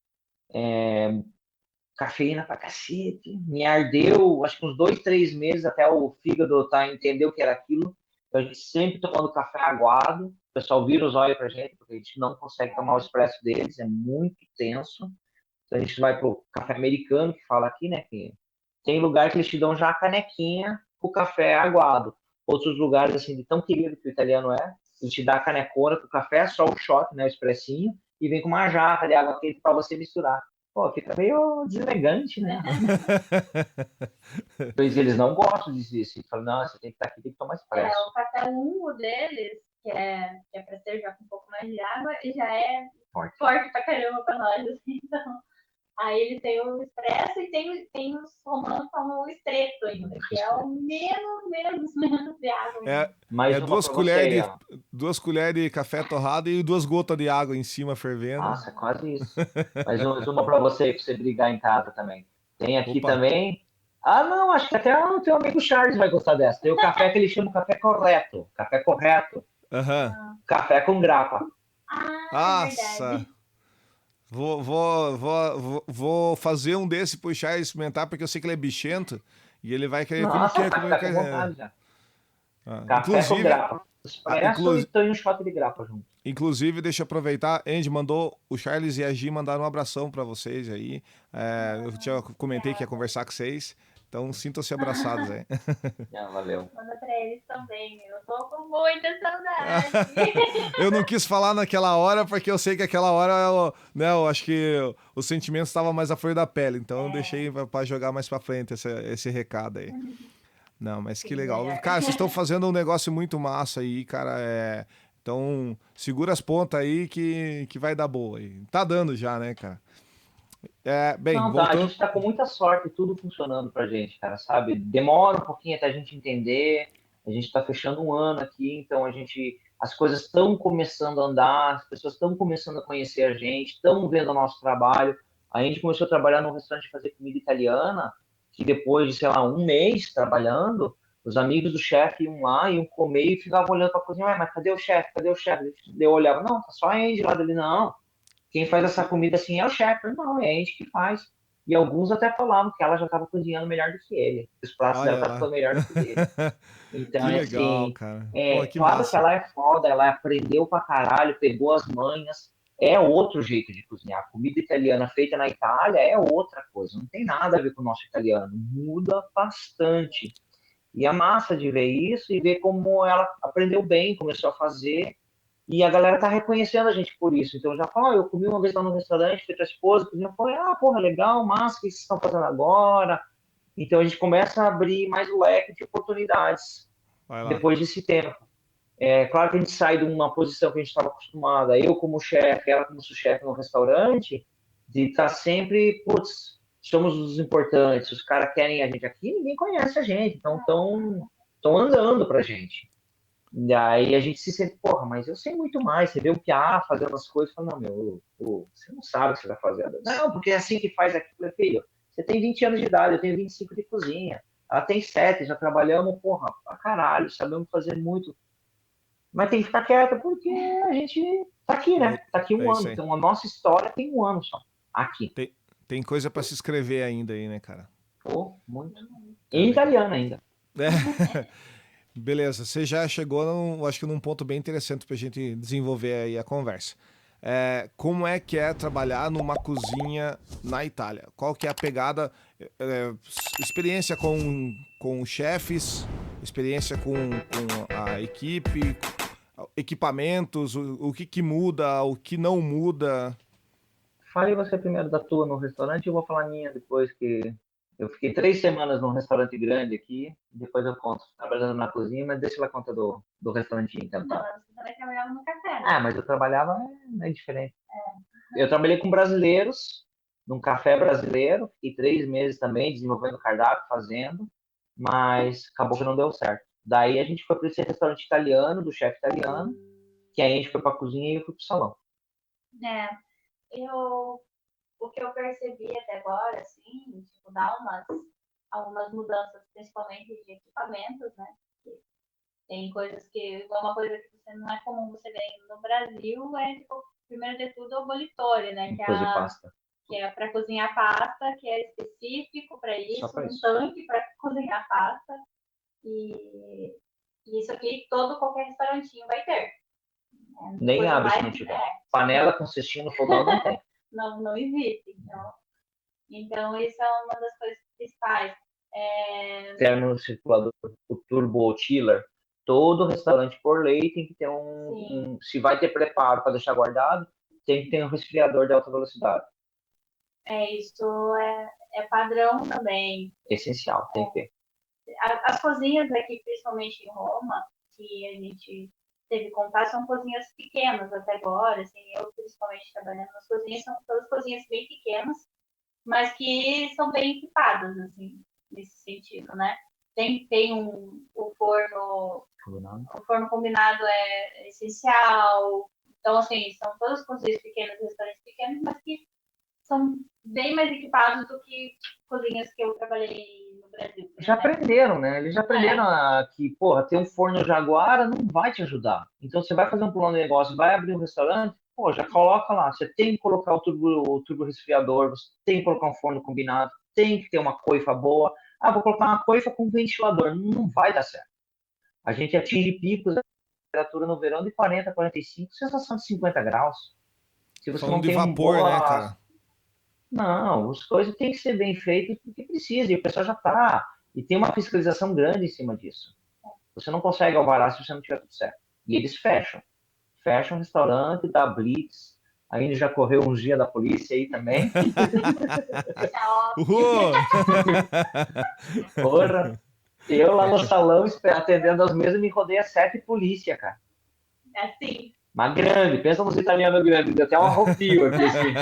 Speaker 2: Cafeína pra cacete. Me ardeu, acho que uns 2, 3 meses até o fígado entender o que era aquilo. Então a gente sempre tomando café aguado. O pessoal vira os olhos pra gente, porque a gente não consegue tomar o expresso deles, é muito tenso. Então a gente vai pro café americano, que fala aqui, né? Que tem lugar que eles te dão já a canequinha com o café aguado. Outros lugares, assim, de tão querido que o italiano é, ele te dá a canecona com o café, só o shot, né? O expressinho, e vem com uma jarra de água quente pra você misturar. Pô, fica meio deselegante, né? Pois eles não gostam disso. Eles falam, não, você tem que estar aqui, tem que tomar expresso.
Speaker 4: O café lungo deles, que é pra ser já com um pouco mais de água, e já é forte pra caramba pra nós, assim, então... Aí ele tem o expresso e tem os romanos como o estreito ainda, que é o menos de água.
Speaker 3: É 2 colheres de café torrado e 2 gotas de água em cima fervendo.
Speaker 2: Nossa, quase isso. Mais uma pra você brigar em casa também. Tem aqui também. Não, acho que até o teu amigo Charles vai gostar dessa. Tem o café que ele chama café correto. Café correto. Café com grapa.
Speaker 3: Nossa! Vou fazer um desse pro Charles experimentar, porque eu sei que ele é bichento e ele vai querer.
Speaker 2: Nossa, vai ficar com vontade já. Café com grapa. E tem um shot de grapa junto.
Speaker 3: Inclusive, deixa eu aproveitar, Andy mandou, o Charles e a Gi mandaram um abração pra vocês aí. Eu comentei que ia conversar com vocês. Então, sintam-se abraçados aí.
Speaker 2: Valeu.
Speaker 4: Manda pra eles também. Eu tô com muita saudade.
Speaker 3: Eu não quis falar naquela hora, porque eu sei que aquela hora, eu acho que o sentimento estava mais à flor da pele. Então, eu deixei pra jogar mais pra frente esse recado aí. Não, mas que legal. Cara, vocês estão fazendo um negócio muito massa aí, cara. Então, segura as pontas aí que vai dar boa aí. Tá dando já, né, cara? Voltando...
Speaker 2: A gente tá com muita sorte, tudo funcionando pra gente, cara, sabe? Demora um pouquinho até a gente entender, a gente tá fechando um ano aqui, então as coisas estão começando a andar, as pessoas estão começando a conhecer a gente, estão vendo o nosso trabalho. A gente começou a trabalhar num restaurante de fazer comida italiana, que depois de, sei lá, um mês trabalhando, os amigos do chefe iam lá, iam comer e ficavam olhando pra cozinha, mas cadê o chefe? Cadê o chefe? Eu olhava, não, tá só a Andy lá dele, não. Quem faz essa comida assim é o chefe. Não, é a gente que faz. E alguns até falavam que ela já estava cozinhando melhor do que ele. Os pratos dela estavam melhor do que ele. Então,
Speaker 3: que legal, cara.
Speaker 2: Que claro massa. Que ela é foda, ela aprendeu pra caralho, pegou as manhas. É outro jeito de cozinhar. A comida italiana feita na Itália é outra coisa. Não tem nada a ver com o nosso italiano. Muda bastante. E a massa de ver isso e ver como ela aprendeu bem, começou a fazer. E a galera tá reconhecendo a gente por isso. Então já fala, eu comi uma vez lá no restaurante, feito a esposa, cozinha, porra, legal, massa, o que vocês estão fazendo agora? Então a gente começa a abrir mais o leque de oportunidades depois desse tempo. É claro que a gente sai de uma posição que a gente estava acostumada, eu como chefe, ela como sous-chefe no restaurante, de estar sempre, putz, somos os importantes, os caras querem a gente aqui, ninguém conhece a gente, então estão andando pra gente. E aí a gente se sente, porra, mas eu sei muito mais. Você vê o Piá fazendo as coisas, fala, não, meu, você não sabe o que você está fazendo. Não, porque é assim que faz aqui. Eu falei, filho, você tem 20 anos de idade, eu tenho 25 de cozinha. Ela tem 7, já trabalhamos, porra, pra caralho, sabemos fazer muito. Mas tem que ficar quieta porque a gente tá aqui, né? Tá aqui
Speaker 3: É
Speaker 2: um
Speaker 3: isso
Speaker 2: ano.
Speaker 3: aí.
Speaker 2: Então a nossa história tem um ano só. Aqui.
Speaker 3: Tem, tem coisa pra se escrever ainda aí, né, cara?
Speaker 2: Pô, muito.
Speaker 3: Cara,
Speaker 2: Em
Speaker 3: legal.
Speaker 2: italiano ainda.
Speaker 3: É. Beleza, você já chegou, acho que num ponto bem interessante pra gente desenvolver aí a conversa. Como é que é trabalhar numa cozinha na Itália? Qual que é a pegada, experiência com chefes, experiência com a equipe, equipamentos, o que que muda, o que não muda?
Speaker 2: Fale você primeiro da tua no restaurante e eu vou falar a minha depois que eu fiquei 3 semanas num restaurante grande aqui. Depois eu conto, trabalhando na cozinha, mas deixa ela conta do restaurantinho então.
Speaker 4: Não, você também trabalhava no café, né?
Speaker 2: Ah, mas eu trabalhava é diferente. Eu trabalhei com brasileiros, num café brasileiro, fiquei 3 meses também desenvolvendo cardápio, fazendo, mas acabou que não deu certo. Daí a gente foi para esse restaurante italiano, do chefe italiano, que aí a gente foi para a cozinha e eu fui para o salão.
Speaker 4: É, o que eu percebi até agora, assim, tipo, dá algumas mudanças, principalmente de equipamentos, né? Tem coisas que, uma coisa que você não é comum você ver no Brasil é, tipo, primeiro de tudo, o bolitore, né?
Speaker 2: Coisa de pasta.
Speaker 4: Que é para cozinhar pasta, que é específico para
Speaker 2: Só
Speaker 4: isso,
Speaker 2: para
Speaker 4: um
Speaker 2: isso.
Speaker 4: tanque para cozinhar pasta. E isso aqui todo qualquer restaurantinho vai ter.
Speaker 2: Nem
Speaker 4: Coisa
Speaker 2: abre se
Speaker 4: mais,
Speaker 2: não tiver. Panela com cestinho no fogão não tem.
Speaker 4: não existe. Então, isso é uma das coisas principais.
Speaker 2: Termo circulador, o turbo chiller. Todo restaurante por lei tem que ter
Speaker 4: Sim,
Speaker 2: se vai ter preparo para deixar guardado, tem que ter um resfriador de alta velocidade.
Speaker 4: isso é padrão também.
Speaker 2: Essencial, tem que ter.
Speaker 4: As cozinhas aqui, principalmente em Roma, que a gente teve contato, são cozinhas pequenas até agora. Assim, eu, principalmente, trabalhando nas cozinhas, são todas cozinhas bem pequenas, mas que são bem equipadas, assim, nesse sentido, né? Tem o forno combinado é essencial. Então, assim, são todas cozinhas pequenas, restaurantes pequenos, mas que são bem mais equipados do que cozinhas que eu trabalhei no Brasil, por
Speaker 2: Já
Speaker 4: exemplo.
Speaker 2: aprenderam, né? Eles já aprenderam que, porra, ter um forno Jaguara não vai te ajudar. Então, você vai fazer um plano de negócio, vai abrir um restaurante, pô, já coloca lá. Você tem que colocar o turbo resfriador, você tem que colocar um forno combinado, tem que ter uma coifa boa. Ah, vou colocar uma coifa com ventilador. Não vai dar certo. A gente atinge picos de temperatura no verão de 40, 45, sensação de 50 graus. Se você
Speaker 3: Falando
Speaker 2: não
Speaker 3: de
Speaker 2: tem um
Speaker 3: vapor, né,
Speaker 2: boa.
Speaker 3: cara?
Speaker 2: Não, as coisas têm que ser bem feitas porque precisa, e o pessoal já está. E tem uma fiscalização grande em cima disso. Você não consegue alvará se você não tiver tudo certo. E eles fecham. Fecham o restaurante, dá blitz. Ainda já correu uns dias da polícia aí também.
Speaker 3: Uhul!
Speaker 2: Porra. Eu lá no salão atendendo as mesas me rodei a 7 polícia, cara.
Speaker 4: Assim,
Speaker 2: Mas grande, pensa nos italianos grandes, deu até um arrepio aqui, assim.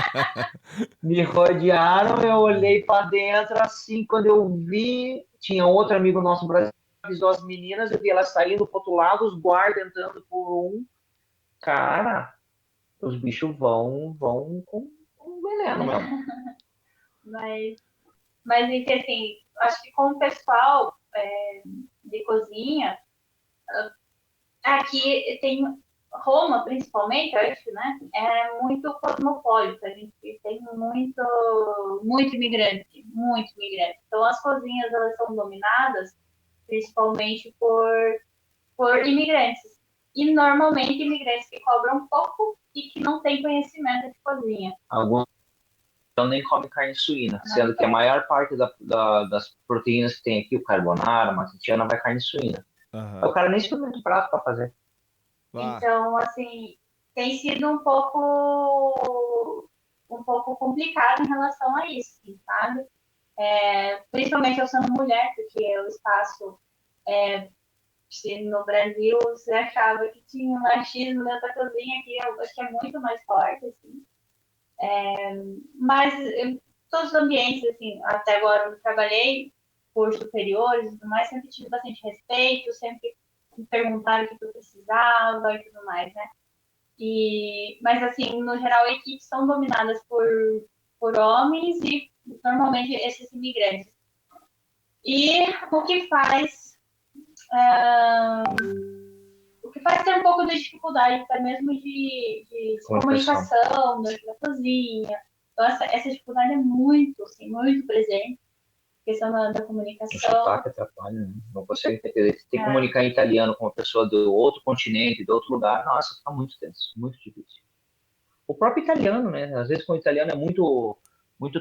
Speaker 2: Me rodearam, eu olhei para dentro, assim, quando eu vi, tinha outro amigo nosso brasileiro, avisou as meninas, eu vi elas saindo pro outro lado, os guardas entrando por um. Cara, os bichos vão com veneno mesmo.
Speaker 4: mas, mas em que, assim, acho que com o pessoal de cozinha, aqui tem Roma, principalmente, eu acho, né? É muito cosmopolita. A gente tem muito imigrante, muito imigrante. Então, as cozinhas, elas são dominadas principalmente por imigrantes. E, normalmente, imigrantes que cobram pouco e que não têm conhecimento de cozinha.
Speaker 2: Alguns então nem comem carne suína, sendo que a maior parte das proteínas que tem aqui, o carbonara, a matriciana, vai carne suína.
Speaker 3: Aham.
Speaker 2: O cara nem experimenta o prato para fazer.
Speaker 3: Ah,
Speaker 4: Então, assim, tem sido um pouco complicado em relação a isso, sabe? Principalmente eu sendo mulher, porque o espaço se no Brasil você achava que tinha um machismo dentro da cozinha, aqui eu acho que é muito mais forte, assim. Mas todos os ambientes, assim, até agora eu trabalhei, cursos superiores e tudo mais, sempre tive bastante respeito, sempre me perguntaram o que eu precisava e tudo mais, né? Mas, assim, no geral, equipes são dominadas por homens e, normalmente, esses imigrantes. E o que faz... o que faz ter um pouco de dificuldade, até mesmo de comunicação dentro da cozinha. Então, essa dificuldade é muito, assim, muito presente. A questão da comunicação.
Speaker 2: O sotaque atrapalha, né? Não consegue entender. Você tem que comunicar em italiano com uma pessoa do outro continente, de outro lugar. Nossa, fica muito tenso, muito difícil. O próprio italiano, né? Às vezes, quando o italiano é muito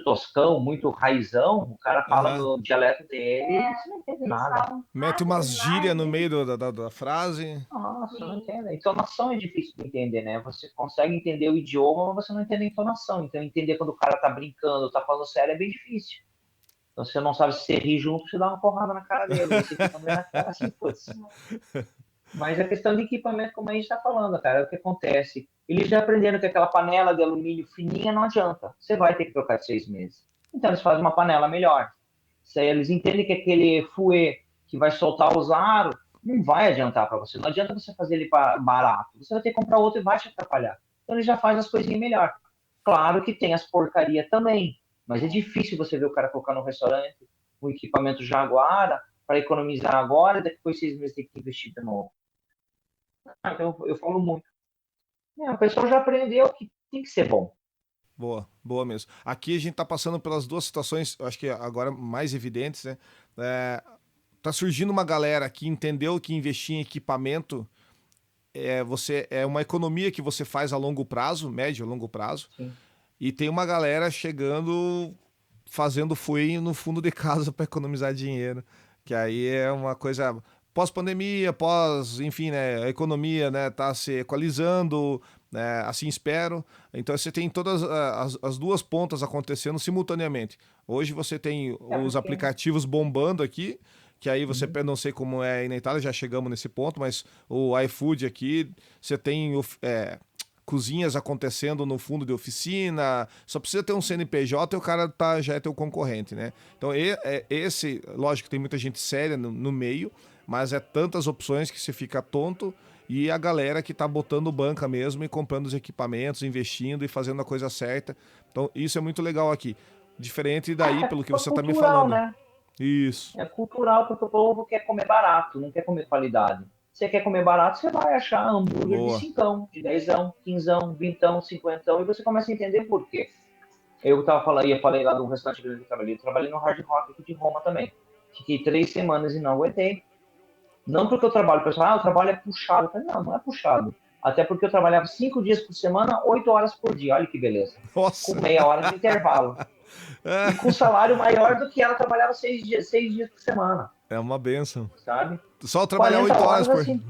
Speaker 2: toscão, muito raizão, o cara fala no dialeto dele, você não entende nada.
Speaker 3: Mete umas gírias no meio da frase.
Speaker 2: Nossa, não entende. A entonação é difícil de entender, né? Você consegue entender o idioma, mas você não entende a entonação. Então, entender quando o cara tá brincando, tá falando sério, é bem difícil. Então, você não sabe se você ri junto, você dá uma porrada na cara dele. Você fica também na cara assim, putz. Mas a questão de equipamento, como a gente está falando, cara, é o que acontece. Eles já aprenderam que aquela panela de alumínio fininha não adianta. Você vai ter que trocar de 6 meses. Então, eles fazem uma panela melhor. Eles entendem que aquele fouet que vai soltar os aros não vai adiantar para você. Não adianta você fazer ele barato. Você vai ter que comprar outro e vai te atrapalhar. Então, ele já faz as coisinhas melhor. Claro que tem as porcarias também. Mas é difícil você ver o cara colocar no restaurante um equipamento Jaguara para economizar agora e depois 6 meses tem que investir de novo. Então eu falo muito. O pessoal já aprendeu que tem que ser bom.
Speaker 3: Boa, boa mesmo. Aqui a gente tá passando pelas duas situações, eu acho que agora mais evidentes, né? Tá surgindo uma galera que entendeu que investir em equipamento é uma economia que você faz a longo prazo, médio, longo prazo.
Speaker 2: Sim.
Speaker 3: E tem uma galera chegando, fazendo fouet no fundo de casa para economizar dinheiro. Que aí é uma coisa pós-pandemia, enfim, né, a economia, né, tá se equalizando, né, assim espero. Então você tem todas as duas pontas acontecendo simultaneamente. Hoje você tem os aplicativos bombando aqui, que aí você, não sei como é aí na Itália, já chegamos nesse ponto, mas o iFood aqui, você tem cozinhas acontecendo no fundo de oficina, só precisa ter um CNPJ e o cara já é teu concorrente, né? Então lógico que tem muita gente séria no meio, mas é tantas opções que você fica tonto, e a galera que tá botando banca mesmo e comprando os equipamentos, investindo e fazendo a coisa certa. Então isso é muito legal aqui. Diferente daí, pelo que você tá me falando.
Speaker 2: Né?
Speaker 3: Isso.
Speaker 2: É cultural, porque o povo quer comer barato, não quer comer qualidade. Você quer comer barato, você vai achar hambúrguer de 5, de 10, 15, 20, 50, e você começa a entender por quê. Eu falei lá do restaurante que eu trabalhei no Hard Rock aqui de Roma também. Fiquei 3 semanas e não aguentei. Não porque eu trabalho, o pessoal, o trabalho é puxado. Eu falei, não é puxado. Até porque eu trabalhava 5 dias por semana, 8 horas por dia. Olha que beleza.
Speaker 3: Nossa.
Speaker 2: Com meia hora de intervalo. E com salário maior do que ela trabalhava 6 dias por semana.
Speaker 3: É uma benção.
Speaker 2: Sabe?
Speaker 3: Só trabalhar 8 horas por...
Speaker 2: Assim.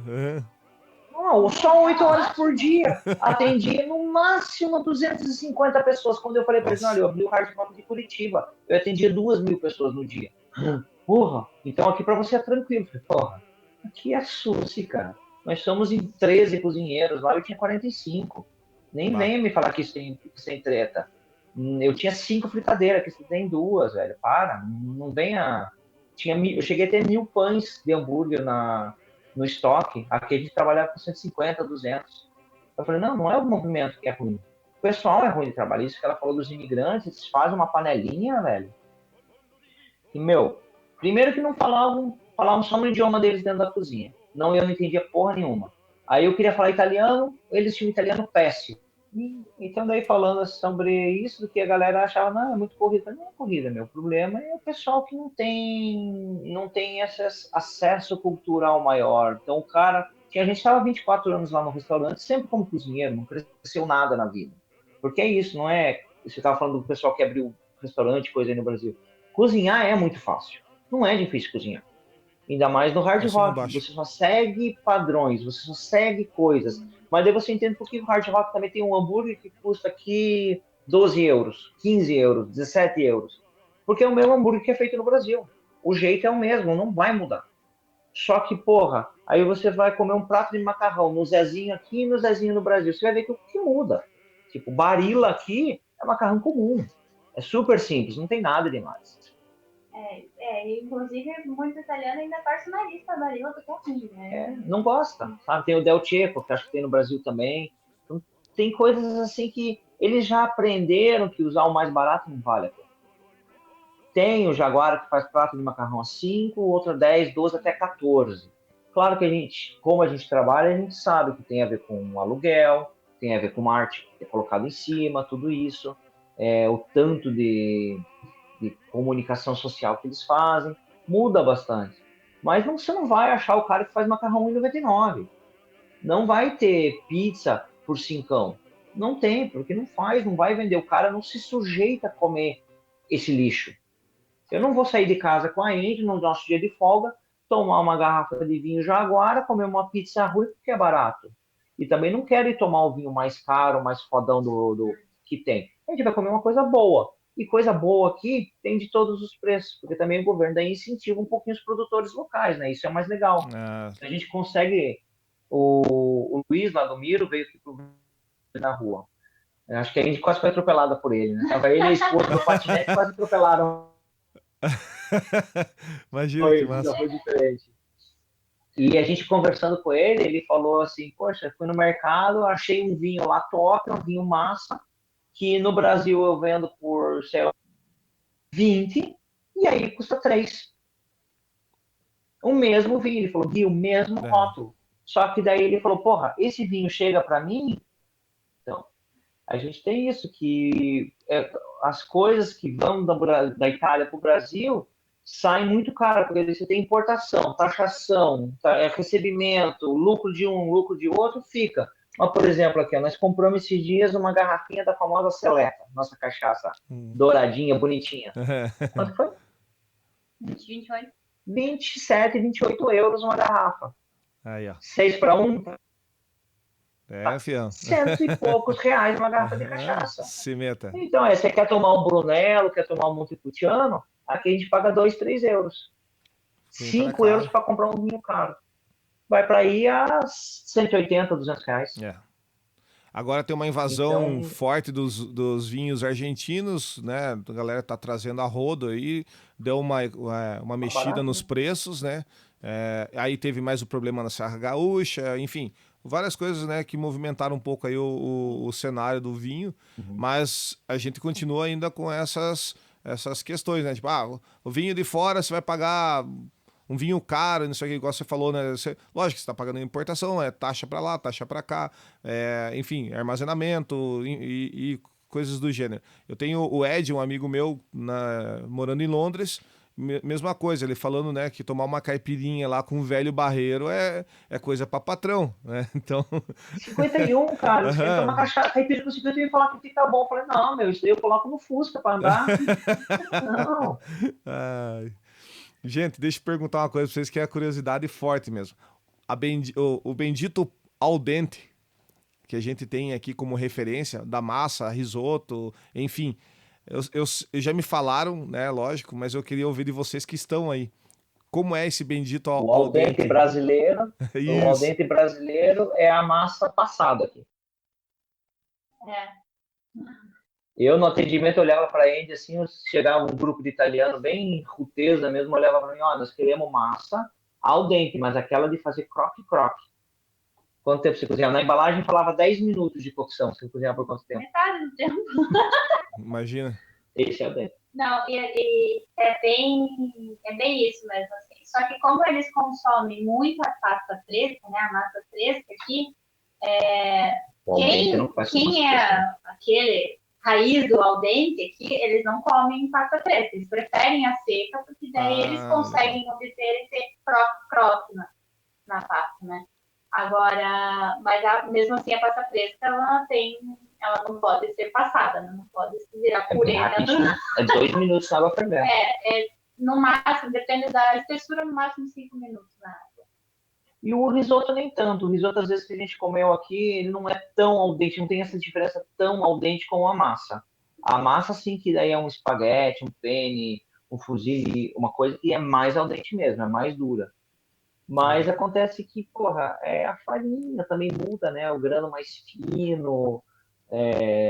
Speaker 2: Não, só 8 horas por dia. Atendia no máximo 250 pessoas. Quando eu falei para eles, olha, eu abri o Hard Rock de Curitiba. Eu atendia 2.000 pessoas no dia. Porra, então aqui para você é tranquilo. Porra, aqui é sushi, cara. Nós somos em 13 cozinheiros. Lá eu tinha 45. Nem venha me falar que sem treta. Eu tinha 5 fritadeiras, que você tem 2, velho. Para, não venha... Eu cheguei a ter 1.000 pães de hambúrguer no estoque. Aqui a gente trabalhava com 150, 200. Eu falei, não é o movimento que é ruim. O pessoal é ruim de trabalhar. Isso que ela falou dos imigrantes, eles fazem uma panelinha, velho. E, primeiro que não falavam só no idioma deles dentro da cozinha. Eu não entendia porra nenhuma. Aí eu queria falar italiano, eles tinham italiano péssimo. Então, daí falando sobre isso, do que a galera achava, não, é muito corrida. Não é corrida, meu. O problema é o pessoal que não tem esse acesso cultural maior. Então, o cara... A gente estava 24 anos lá no restaurante, sempre como cozinheiro, não cresceu nada na vida. Porque é isso, não é... Você estava falando do pessoal que abriu restaurante, coisa aí no Brasil. Cozinhar é muito fácil. Não é difícil cozinhar. Ainda mais no Hard Rock. Você só segue padrões, você só segue coisas. Mas daí você entende por que o Hard Rock também tem um hambúrguer que custa aqui 12 euros, 15 euros, 17 euros. Porque é o mesmo hambúrguer que é feito no Brasil. O jeito é o mesmo, não vai mudar. Só que, porra, aí você vai comer um prato de macarrão no Zezinho aqui e no Zezinho no Brasil. Você vai ver que o que muda. Tipo, Barilla aqui é macarrão comum. É super simples, não tem nada demais.
Speaker 4: Inclusive, muito italiano ainda torce o nariz pra Barilla porque é ruim, né?
Speaker 2: Não gosta, sabe? Tem o Del Cecco, que acho que tem no Brasil também. Então, tem coisas assim que eles já aprenderam que usar o mais barato não vale a pena. Tem o Jaguar que faz prato de macarrão a 5, outro a 10, 12 até 14. Claro que a gente, como a gente trabalha, a gente sabe que tem a ver com o aluguel, tem a ver com arte que é colocado em cima, tudo isso, o tanto de comunicação social que eles fazem, muda bastante. Mas você não vai achar o cara que faz macarrão em 99. Não vai ter pizza por cincão. Não tem, porque não faz, não vai vender. O cara não se sujeita a comer esse lixo. Eu não vou sair de casa com a Andy no nosso dia de folga, tomar uma garrafa de vinho Jaguara, comer uma pizza ruim porque é barato. E também não quero ir tomar o vinho mais caro, mais fodão do que tem. A gente vai comer uma coisa boa. E coisa boa aqui tem de todos os preços, porque também o governo daí incentiva um pouquinho os produtores locais, né? Isso é mais legal. A gente consegue. O Luiz lá do Miro veio aqui na rua. Eu acho que a gente quase foi atropelada por ele, né? Tava ele e a esposa do patinete quase atropelaram.
Speaker 3: Imagina que massa.
Speaker 2: Foi diferente. E a gente conversando com ele, ele falou assim, poxa, fui no mercado, achei um vinho lá top, um vinho massa, que no Brasil eu vendo por, sei lá, 20, e aí custa 3. O mesmo vinho, ele falou, Gui, o mesmo rótulo. Só que daí ele falou, porra, esse vinho chega para mim? Então, a gente tem isso, que as coisas que vão da Itália para o Brasil saem muito caro, porque você tem importação, taxação, recebimento, lucro de um, lucro de outro, fica. Mas, por exemplo, aqui, nós compramos esses dias uma garrafinha da famosa Seleta, nossa cachaça douradinha, bonitinha. Quanto foi?
Speaker 4: 28.
Speaker 2: 27, 28 euros uma garrafa.
Speaker 3: Aí, ó.
Speaker 2: 6 para 1,
Speaker 3: fião.
Speaker 2: 100 e poucos reais uma garrafa de cachaça.
Speaker 3: Se meta.
Speaker 2: Então, você quer tomar um Brunello, quer tomar um Montepulciano, aqui a gente paga 2, 3 euros. 5 euros para comprar um vinho caro. Vai para aí a 180, 200 reais.
Speaker 3: Agora tem uma invasão forte dos vinhos argentinos, né? A galera tá trazendo a rodo aí, deu uma mexida nos preços, né? Aí teve mais o problema na Serra Gaúcha, enfim, várias coisas, né, que movimentaram um pouco aí o cenário do vinho, mas a gente continua ainda com essas questões, né? Tipo, o vinho de fora você vai pagar um vinho caro, não sei o que, igual você falou, né? Lógico que você está pagando importação, taxa para lá, taxa para cá, enfim, armazenamento e coisas do gênero. Eu tenho o Ed, um amigo meu, morando em Londres, mesma coisa, ele falando, né, que tomar uma caipirinha lá com um velho barreiro é coisa para patrão, né? Então...
Speaker 2: 51, cara, você toma caipirinha com 51 e falar que fica bom. Eu falei, não, meu, isso daí eu coloco no Fusca para andar. Não.
Speaker 3: Gente, deixa eu perguntar uma coisa pra vocês que é a curiosidade forte mesmo. O bendito al dente, que a gente tem aqui como referência, da massa, risoto, enfim. Eu já me falaram, né, lógico, mas eu queria ouvir de vocês que estão aí. Como é esse bendito
Speaker 2: al dente brasileiro? O al dente brasileiro é a massa passada aqui. Eu, no atendimento, olhava para a Andy, assim, chegava um grupo de italiano bem ruteza mesmo, olhava para mim, nós queremos massa al dente, mas aquela de fazer croque-croque. Quanto tempo você cozinhava? Na embalagem falava 10 minutos de cocção. Você cozinhava por quanto tempo?
Speaker 4: Metade do tempo.
Speaker 3: Imagina.
Speaker 2: Esse é o dente.
Speaker 4: Não, e é bem isso mesmo, assim. Só que como eles consomem muito a pasta fresca, né, a massa fresca aqui, quem é aquele raiz do al dente aqui, eles não comem pasta fresca, eles preferem a seca, porque daí eles conseguem obter esse croque na pasta, né? Agora, mas mesmo assim a pasta fresca, ela não pode ser passada, né? Não pode se virar purê.
Speaker 2: É 2 minutos na água fervendo.
Speaker 4: No máximo, depende da espessura, no máximo 5 minutos na água.
Speaker 2: E o risoto nem tanto. O risoto, às vezes, que a gente comeu aqui, ele não é tão al dente, não tem essa diferença tão al dente com a massa. A massa, sim, que daí é um espaguete, um penne, um fusilli, uma coisa que é mais al dente mesmo, é mais dura. Mas acontece que, porra, a farinha também muda, né? O grano mais fino,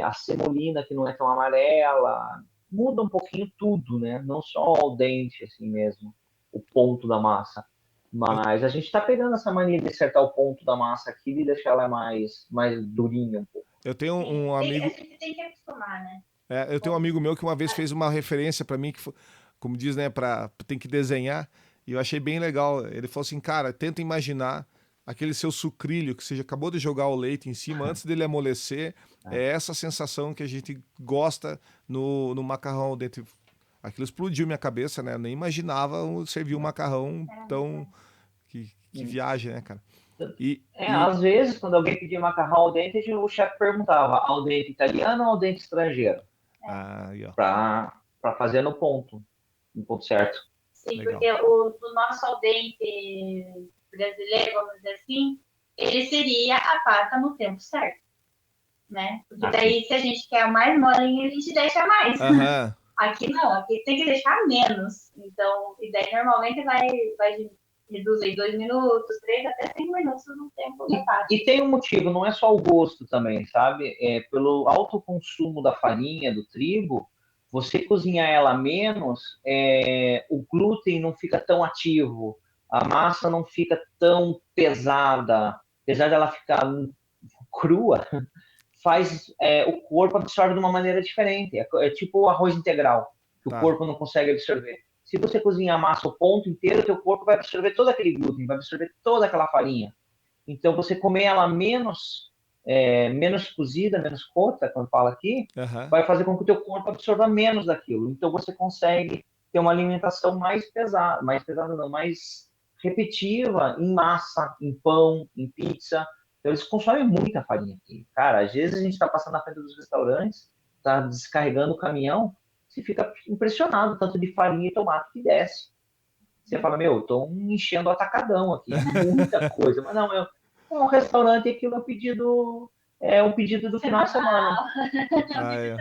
Speaker 2: a semolina que não é tão amarela, muda um pouquinho tudo, né? Não só o dente, assim mesmo, o ponto da massa. Mas a gente tá pegando essa mania de acertar o ponto da massa aqui e deixar ela mais durinha um pouco.
Speaker 3: Eu tenho um
Speaker 4: A
Speaker 3: amigo,
Speaker 4: gente tem que acostumar, né?
Speaker 3: eu tenho um amigo meu que uma vez fez uma referência pra mim como diz, né, tem que desenhar, e eu achei bem legal. Ele falou assim, cara, tenta imaginar aquele seu sucrilho que você já acabou de jogar o leite em cima antes dele amolecer. É essa sensação que a gente gosta no macarrão dentro. Aquilo explodiu minha cabeça, né? Eu nem imaginava servir um macarrão tão que viagem, né, cara? E
Speaker 2: Às vezes, quando alguém pedia macarrão ao dente, o chefe perguntava ao dente italiano ou ao dente estrangeiro,
Speaker 3: aí, ó,
Speaker 2: para fazer no ponto certo.
Speaker 4: Sim,
Speaker 3: legal.
Speaker 4: porque o nosso al dente brasileiro, vamos dizer assim, ele seria a pasta no tempo certo, né? Porque daí, se a gente quer o mais molinho, a gente deixa mais.
Speaker 3: Aham.
Speaker 4: Aqui não, aqui tem que deixar menos. Então, e daí normalmente vai reduzir 2 minutos, 3 até 5 minutos no tempo da pasta.
Speaker 2: E tem um motivo, não é só o gosto também, sabe? Pelo alto consumo da farinha, do trigo, você cozinhar ela menos, o glúten não fica tão ativo, a massa não fica tão pesada, apesar dela ficar crua, o corpo absorve de uma maneira diferente. É tipo o arroz integral, que o
Speaker 3: Tá.
Speaker 2: corpo não consegue absorver. Se você cozinhar a massa o ponto inteiro, o teu corpo vai absorver todo aquele glúten, vai absorver toda aquela farinha. Então, você comer ela menos cozida, menos cota, quando fala aqui,
Speaker 3: Aham.
Speaker 2: vai fazer com que o teu corpo absorva menos daquilo. Então, você consegue ter uma alimentação mais pesada não, mais repetitiva em massa, em pão, em pizza. Então, eles consomem muita farinha aqui. Cara, às vezes a gente está passando na frente dos restaurantes, está descarregando o caminhão, você fica impressionado tanto de farinha e tomate que desce. Você fala, meu, estou enchendo o atacadão aqui, muita coisa. Mas não, é um restaurante, aquilo é um pedido do final de semana.
Speaker 3: Aí, ó.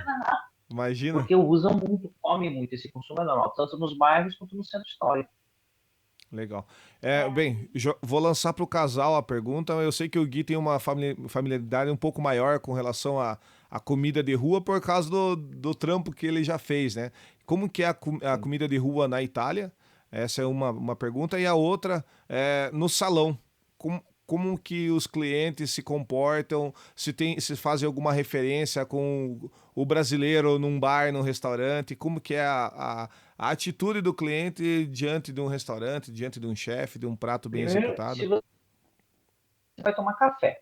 Speaker 3: Imagina.
Speaker 2: Porque usam muito, comem muito, esse consumo é normal, tanto nos bairros quanto no centro histórico.
Speaker 3: Legal. Bem, vou lançar para o casal a pergunta. Eu sei que o Gui tem uma familiaridade um pouco maior com relação à comida de rua por causa do trampo que ele já fez, né? Como que é a comida de rua na Itália? Essa é uma pergunta. E a outra é no salão. Como que os clientes se comportam? Se fazem alguma referência com o brasileiro num bar, num restaurante? Como que é a atitude do cliente diante de um restaurante, diante de um chefe, de um prato bem
Speaker 2: Primeiro,
Speaker 3: executado?
Speaker 2: se você vai tomar café,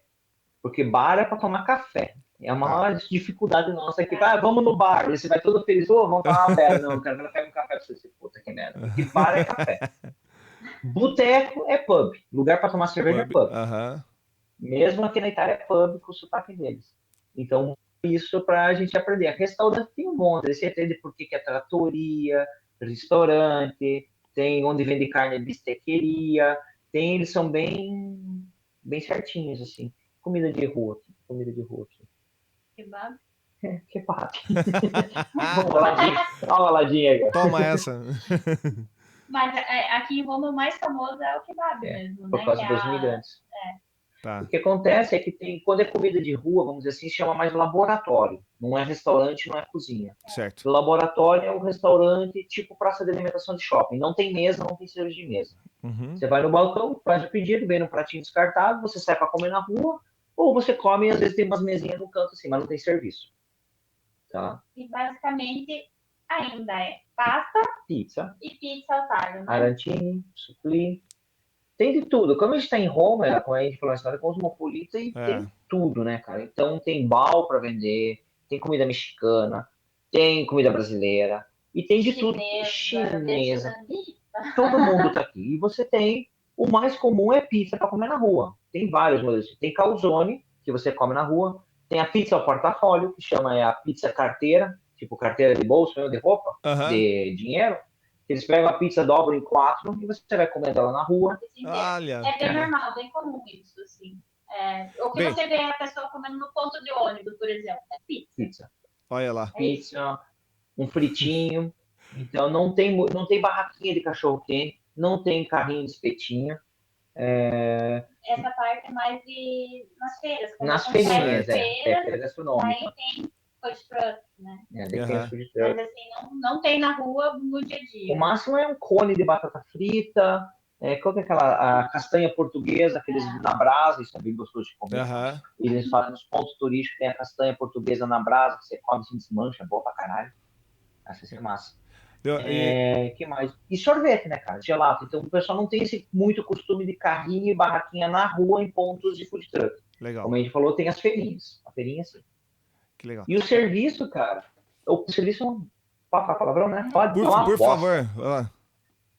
Speaker 2: porque bar é para tomar café. É a maior dificuldade nossa aqui. Vamos no bar, você vai todo feliz, vamos tomar uma pedra. Não, eu quero que ela pegue um café para você. Puta que merda. Porque bar é café. Boteco é pub. Lugar para tomar cerveja é pub.
Speaker 3: Aham.
Speaker 2: Mesmo aqui na Itália é pub com o sotaque deles. Então, isso para a gente aprender. Restaurante tem um monte. Você entende por que é trattoria, restaurante, tem onde vende carne, bistequeria. Eles são bem certinhos, assim. Comida de rua aqui. Comida de rua aqui.
Speaker 4: Kebab.
Speaker 2: Kebab. Dá uma ladinha aí.
Speaker 3: Toma essa.
Speaker 4: Mas aqui em Roma o mais famoso é o kebab mesmo,
Speaker 2: Por
Speaker 4: né?
Speaker 2: causa dos imigrantes.
Speaker 3: Tá.
Speaker 2: O que acontece é que quando é comida de rua, vamos dizer assim, chama mais laboratório. Não é restaurante, não é cozinha.
Speaker 3: Certo.
Speaker 2: O laboratório é um restaurante tipo praça de alimentação de shopping. Não tem mesa, não tem serviço de mesa.
Speaker 3: Uhum.
Speaker 2: Você vai no balcão, faz o pedido, vem no pratinho descartável, você sai para comer na rua, ou você come e às vezes tem umas mesinhas no canto assim, mas não tem serviço. Tá?
Speaker 4: E basicamente ainda é pasta
Speaker 2: Pizza,
Speaker 4: e pizza ao talho, né?
Speaker 2: arantini, supli. Tem de tudo. Como a gente está em Roma, como a gente falou, uma cidade cosmopolita e tem tudo, né, cara? Então tem bal para vender, tem comida mexicana, tem comida brasileira e tem de tudo. Chinesa. Todo mundo tá aqui. E você tem, o mais comum é pizza para comer na rua. Tem vários modelos. Tem calzone, que você come na rua. Tem a pizza ao portafólio, que chama a pizza carteira, tipo carteira de bolso, de roupa, de dinheiro. Eles pegam a pizza, dobram em 4 e você vai comendo ela na rua.
Speaker 3: Olha.
Speaker 4: É bem normal, bem comum isso, assim. O que você vê a pessoa comendo no ponto de ônibus, por exemplo, é pizza.
Speaker 3: Olha lá.
Speaker 2: Pizza, um fritinho. Então não tem barraquinha de cachorro quente, não tem carrinho de espetinho.
Speaker 4: Essa parte é mais nas feiras. Quando
Speaker 2: Nas
Speaker 4: acontece
Speaker 2: feirinhas,
Speaker 4: feiras,
Speaker 2: feira gastronômica.
Speaker 4: aí tem food truck, né?
Speaker 2: Daí tem os
Speaker 3: Aham.
Speaker 2: food
Speaker 4: Mas
Speaker 2: truck.
Speaker 4: assim, não tem na rua no dia a
Speaker 2: O
Speaker 4: dia.
Speaker 2: máximo é um cone de batata frita, qual que é aquela a castanha portuguesa, aqueles na brasa, isso é bem gostoso de comer.
Speaker 3: Aham.
Speaker 2: Eles fazem nos pontos turísticos, tem a castanha portuguesa na brasa, que você come assim, desmancha, é boa pra caralho. Essa é massa. Que mais? E sorvete, né, cara? Gelato. Então o pessoal não tem esse muito costume de carrinho e barraquinha na rua em pontos de food truck.
Speaker 3: Legal.
Speaker 2: Como a gente falou, tem as feirinhas. A feirinha, sim.
Speaker 3: Que legal.
Speaker 2: E o serviço, cara, o serviço, pode falar palavrão, né? Pode, é uma
Speaker 3: Por
Speaker 2: bosta.
Speaker 3: favor.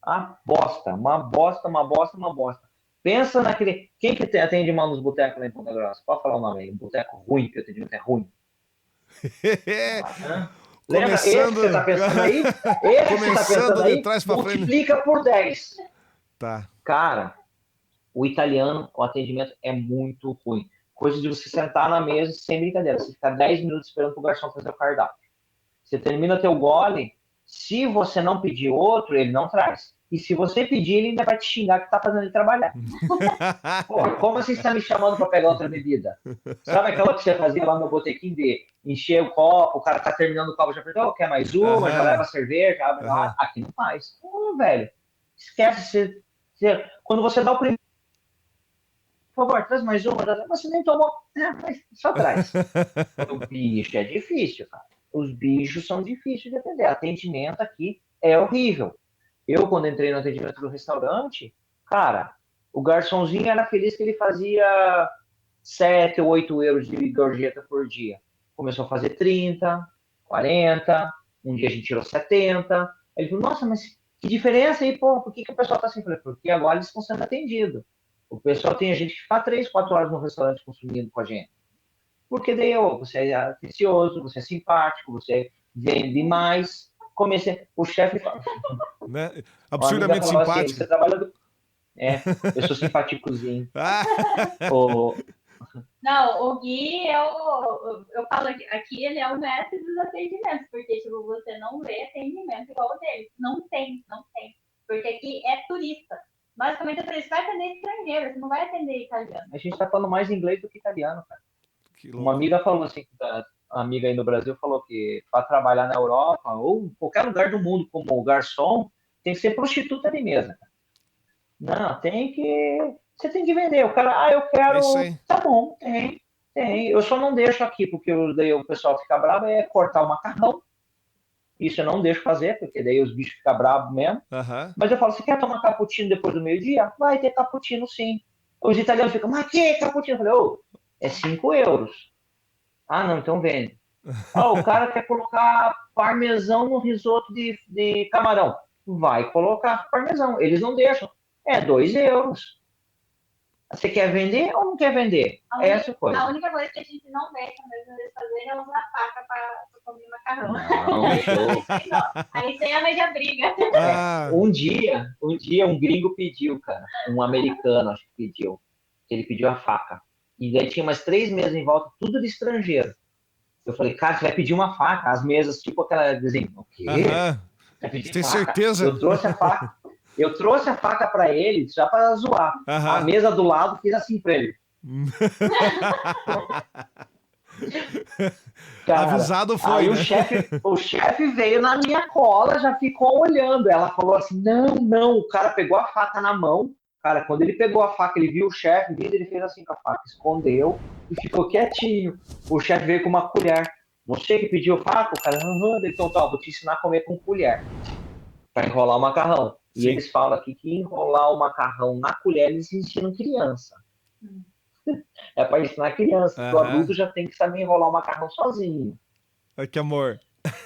Speaker 3: Ah,
Speaker 2: Uma bosta, uma bosta, uma bosta, uma bosta. Pensa naquele. Quem que atende mal nos botecos lá em Ponta Grossa? Pode falar o nome aí. Um boteco ruim, que o atendimento é ruim. Lembra? Esse que
Speaker 3: Começando.
Speaker 2: você tá pensando aí? Esse que você tá
Speaker 3: Começando
Speaker 2: pensando
Speaker 3: de
Speaker 2: aí?
Speaker 3: trás pra frente.
Speaker 2: Multiplica por 10.
Speaker 3: Tá.
Speaker 2: Cara, o italiano, o atendimento é muito ruim. Coisa de você sentar na mesa sem brincadeira. Você ficar 10 minutos esperando pro garçom fazer o cardápio. Você termina teu gole, se você não pedir outro, ele não traz. E se você pedir, ele ainda vai te xingar que tá fazendo ele trabalhar. Pô, como assim você tá me chamando para pegar outra bebida? Sabe aquela que você fazia lá no botequim de encher o copo, o cara tá terminando o copo, já perguntou, quer mais uma, já leva a cerveja, abre lá. Aqui não faz. Velho, esquece. Quando você dá o primeiro, por favor, traz mais uma. Mas você nem tomou. Mas só traz. O bicho é difícil, cara. Os bichos são difíceis de atender. Atendimento aqui é horrível. Eu, quando entrei no atendimento do restaurante, cara, o garçomzinho era feliz que ele fazia 7 ou 8 euros de gorjeta por dia. Começou a fazer 30, 40, um dia a gente tirou 70. Ele falou, nossa, mas que diferença aí, pô, por que o pessoal tá assim? Eu falei, porque agora eles estão sendo atendidos. O pessoal tem a gente que fica 3, 4 horas no restaurante consumindo com a gente. Porque daí você é atencioso, você é simpático, você vende mais. Comecei, o chefe fala,
Speaker 3: Né? Absurdamente
Speaker 2: falava assim,
Speaker 3: simpático.
Speaker 2: você trabalha eu sou simpáticozinho.
Speaker 3: Ah,
Speaker 4: Não, o Gui, eu falo aqui, ele é o mestre dos atendimentos, porque tipo, você não vê atendimento igual o dele. Não tem. Porque aqui é turista. Basicamente, você vai atender estrangeiro, você não vai atender italiano.
Speaker 2: a gente tá falando mais inglês do que italiano, cara.
Speaker 3: que
Speaker 2: Uma
Speaker 3: louco.
Speaker 2: amiga falou assim, a amiga aí no Brasil falou que para trabalhar na Europa ou em qualquer lugar do mundo como garçom, tem que ser prostituta de mesa. Não, você tem que vender. O cara, eu quero,
Speaker 3: É isso aí.
Speaker 2: tá bom, tem. Eu só não deixo aqui porque daí o pessoal fica bravo cortar o macarrão. Isso eu não deixo fazer, porque daí os bichos ficam bravos mesmo.
Speaker 3: Aham.
Speaker 2: Mas eu falo, você quer tomar cappuccino depois do meio-dia? Vai ter cappuccino sim. Os italianos ficam, mas que cappuccino? Eu falei, é 5 euros. Ah, não, então vende. O cara quer colocar parmesão no risoto de camarão. Vai colocar parmesão. Eles não deixam. É 2 euros. Você quer vender ou não quer vender? Essa coisa.
Speaker 4: A única coisa que a gente não vê quando eles fazerem é usar faca para comer macarrão.
Speaker 2: Não,
Speaker 4: Aí tem a média briga.
Speaker 2: Um dia um gringo pediu, cara. Um americano, acho que pediu. Ele pediu a faca. E daí tinha umas 3 mesas em volta, tudo de estrangeiro. Eu falei, cara, você vai pedir uma faca? As mesas, tipo aquela desenho. O quê?
Speaker 3: Vai pedir tem faca? Certeza?
Speaker 2: Eu trouxe a faca para ele, já para zoar. A mesa do lado fiz assim para ele. Cara,
Speaker 3: avisado foi,
Speaker 2: aí
Speaker 3: né?
Speaker 2: o chefe veio na minha cola, já ficou olhando. Ela falou assim, não. O cara pegou a faca na mão. Cara, quando ele pegou a faca, ele viu o chefe, ele fez assim com a faca, escondeu e ficou quietinho. O chefe veio com uma colher. Você que pediu faca? O cara, então tá, vou te ensinar a comer com colher. Para enrolar o macarrão. E eles falam aqui que enrolar o macarrão na colher, eles ensinam criança. É para ensinar criança. O adulto já tem que saber enrolar o macarrão sozinho.
Speaker 3: Que amor.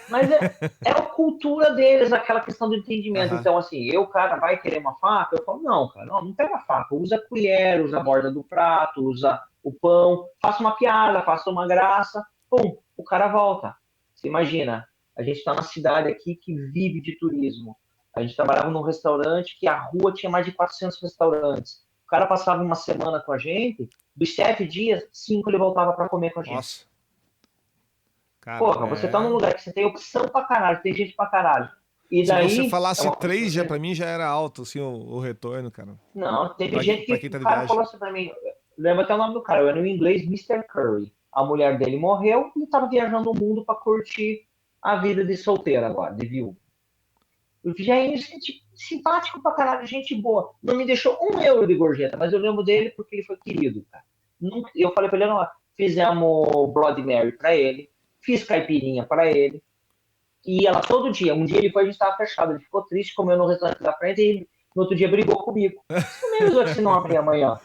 Speaker 2: Mas é a cultura deles, aquela questão do entendimento. Então, assim, o cara vai querer uma faca? Eu falo, não, cara, não pega a faca. Usa a colher, usa a borda do prato, usa o pão. Faça uma piada, faça uma graça. Pum, o cara volta. Você imagina, a gente está numa cidade aqui que vive de turismo. A gente trabalhava num restaurante que a rua tinha mais de 400 restaurantes. O cara passava uma semana com a gente, dos 7 dias, 5 ele voltava para comer com a gente.
Speaker 3: Nossa. Cara,
Speaker 2: Porra, você tá num lugar que você tem opção pra caralho, tem gente pra caralho. E daí,
Speaker 3: Se você falasse
Speaker 2: é uma
Speaker 3: 3, já
Speaker 2: coisa-
Speaker 3: pra mim já era alto, assim, o retorno, cara.
Speaker 2: Não, teve
Speaker 3: Pra
Speaker 2: gente
Speaker 3: pra
Speaker 2: que
Speaker 3: quem tá
Speaker 2: o
Speaker 3: de
Speaker 2: cara
Speaker 3: viagem.
Speaker 2: falou assim pra mim, lembra até o nome do cara, era no inglês Mister Curry. A mulher dele morreu e tava viajando o mundo pra curtir a vida de solteiro agora, de viúva. O Jair, gente simpático pra caralho, gente boa. Não me deixou €1 de gorjeta, mas eu lembro dele porque ele foi querido, cara. Eu falei pra ele, não, fizemos Blood Mary pra ele, fiz caipirinha pra ele, e ia lá todo dia. Um dia ele foi, a gente tava fechado, ele ficou triste, comeu no restaurante da frente e no outro dia brigou comigo. Isso mesmo é que se não abrir amanhã.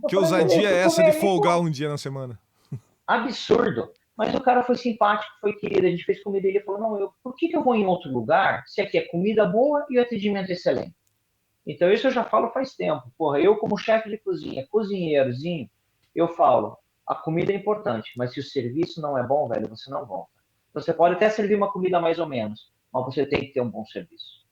Speaker 2: Eu
Speaker 3: Que
Speaker 2: falei,
Speaker 3: ousadia
Speaker 2: beleza,
Speaker 3: é
Speaker 2: fui
Speaker 3: essa
Speaker 2: comer
Speaker 3: de
Speaker 2: ali,
Speaker 3: folgar
Speaker 2: pô.
Speaker 3: um dia na semana?
Speaker 2: Absurdo. Mas o cara foi simpático, foi querido, a gente fez comida e ele falou, não, por que eu vou em outro lugar se aqui é comida boa e o atendimento excelente? Então isso eu já falo faz tempo. Porra, eu como chefe de cozinha, cozinheirozinho, eu falo, a comida é importante, mas se o serviço não é bom, velho, você não volta. Então, você pode até servir uma comida mais ou menos, mas você tem que ter um bom serviço.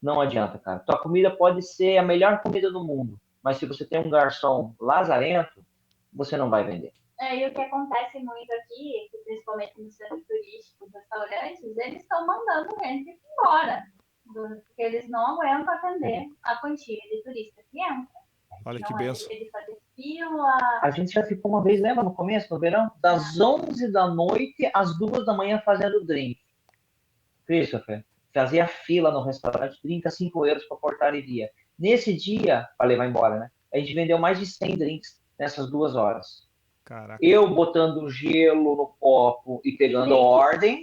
Speaker 2: Não adianta, cara. Tua comida pode ser a melhor comida do mundo, mas se você tem um garçom lazarento, você não vai vender.
Speaker 4: E o que acontece muito aqui, principalmente no centro turístico, os restaurantes, eles estão mandando gente embora, porque eles não aguentam atender a quantia de turista que entra.
Speaker 3: Olha que
Speaker 4: Não
Speaker 3: benção.
Speaker 4: de fazer fila.
Speaker 2: A gente já ficou uma vez, lembra, no começo, no verão? Das 11 da noite às 2 da manhã fazendo drink. Christopher, fazia fila no restaurante, €35 para portaria. Nesse dia, para levar embora, né? A gente vendeu mais de 100 drinks nessas 2 horas.
Speaker 3: Caraca.
Speaker 2: Eu botando gelo no copo e pegando ordem.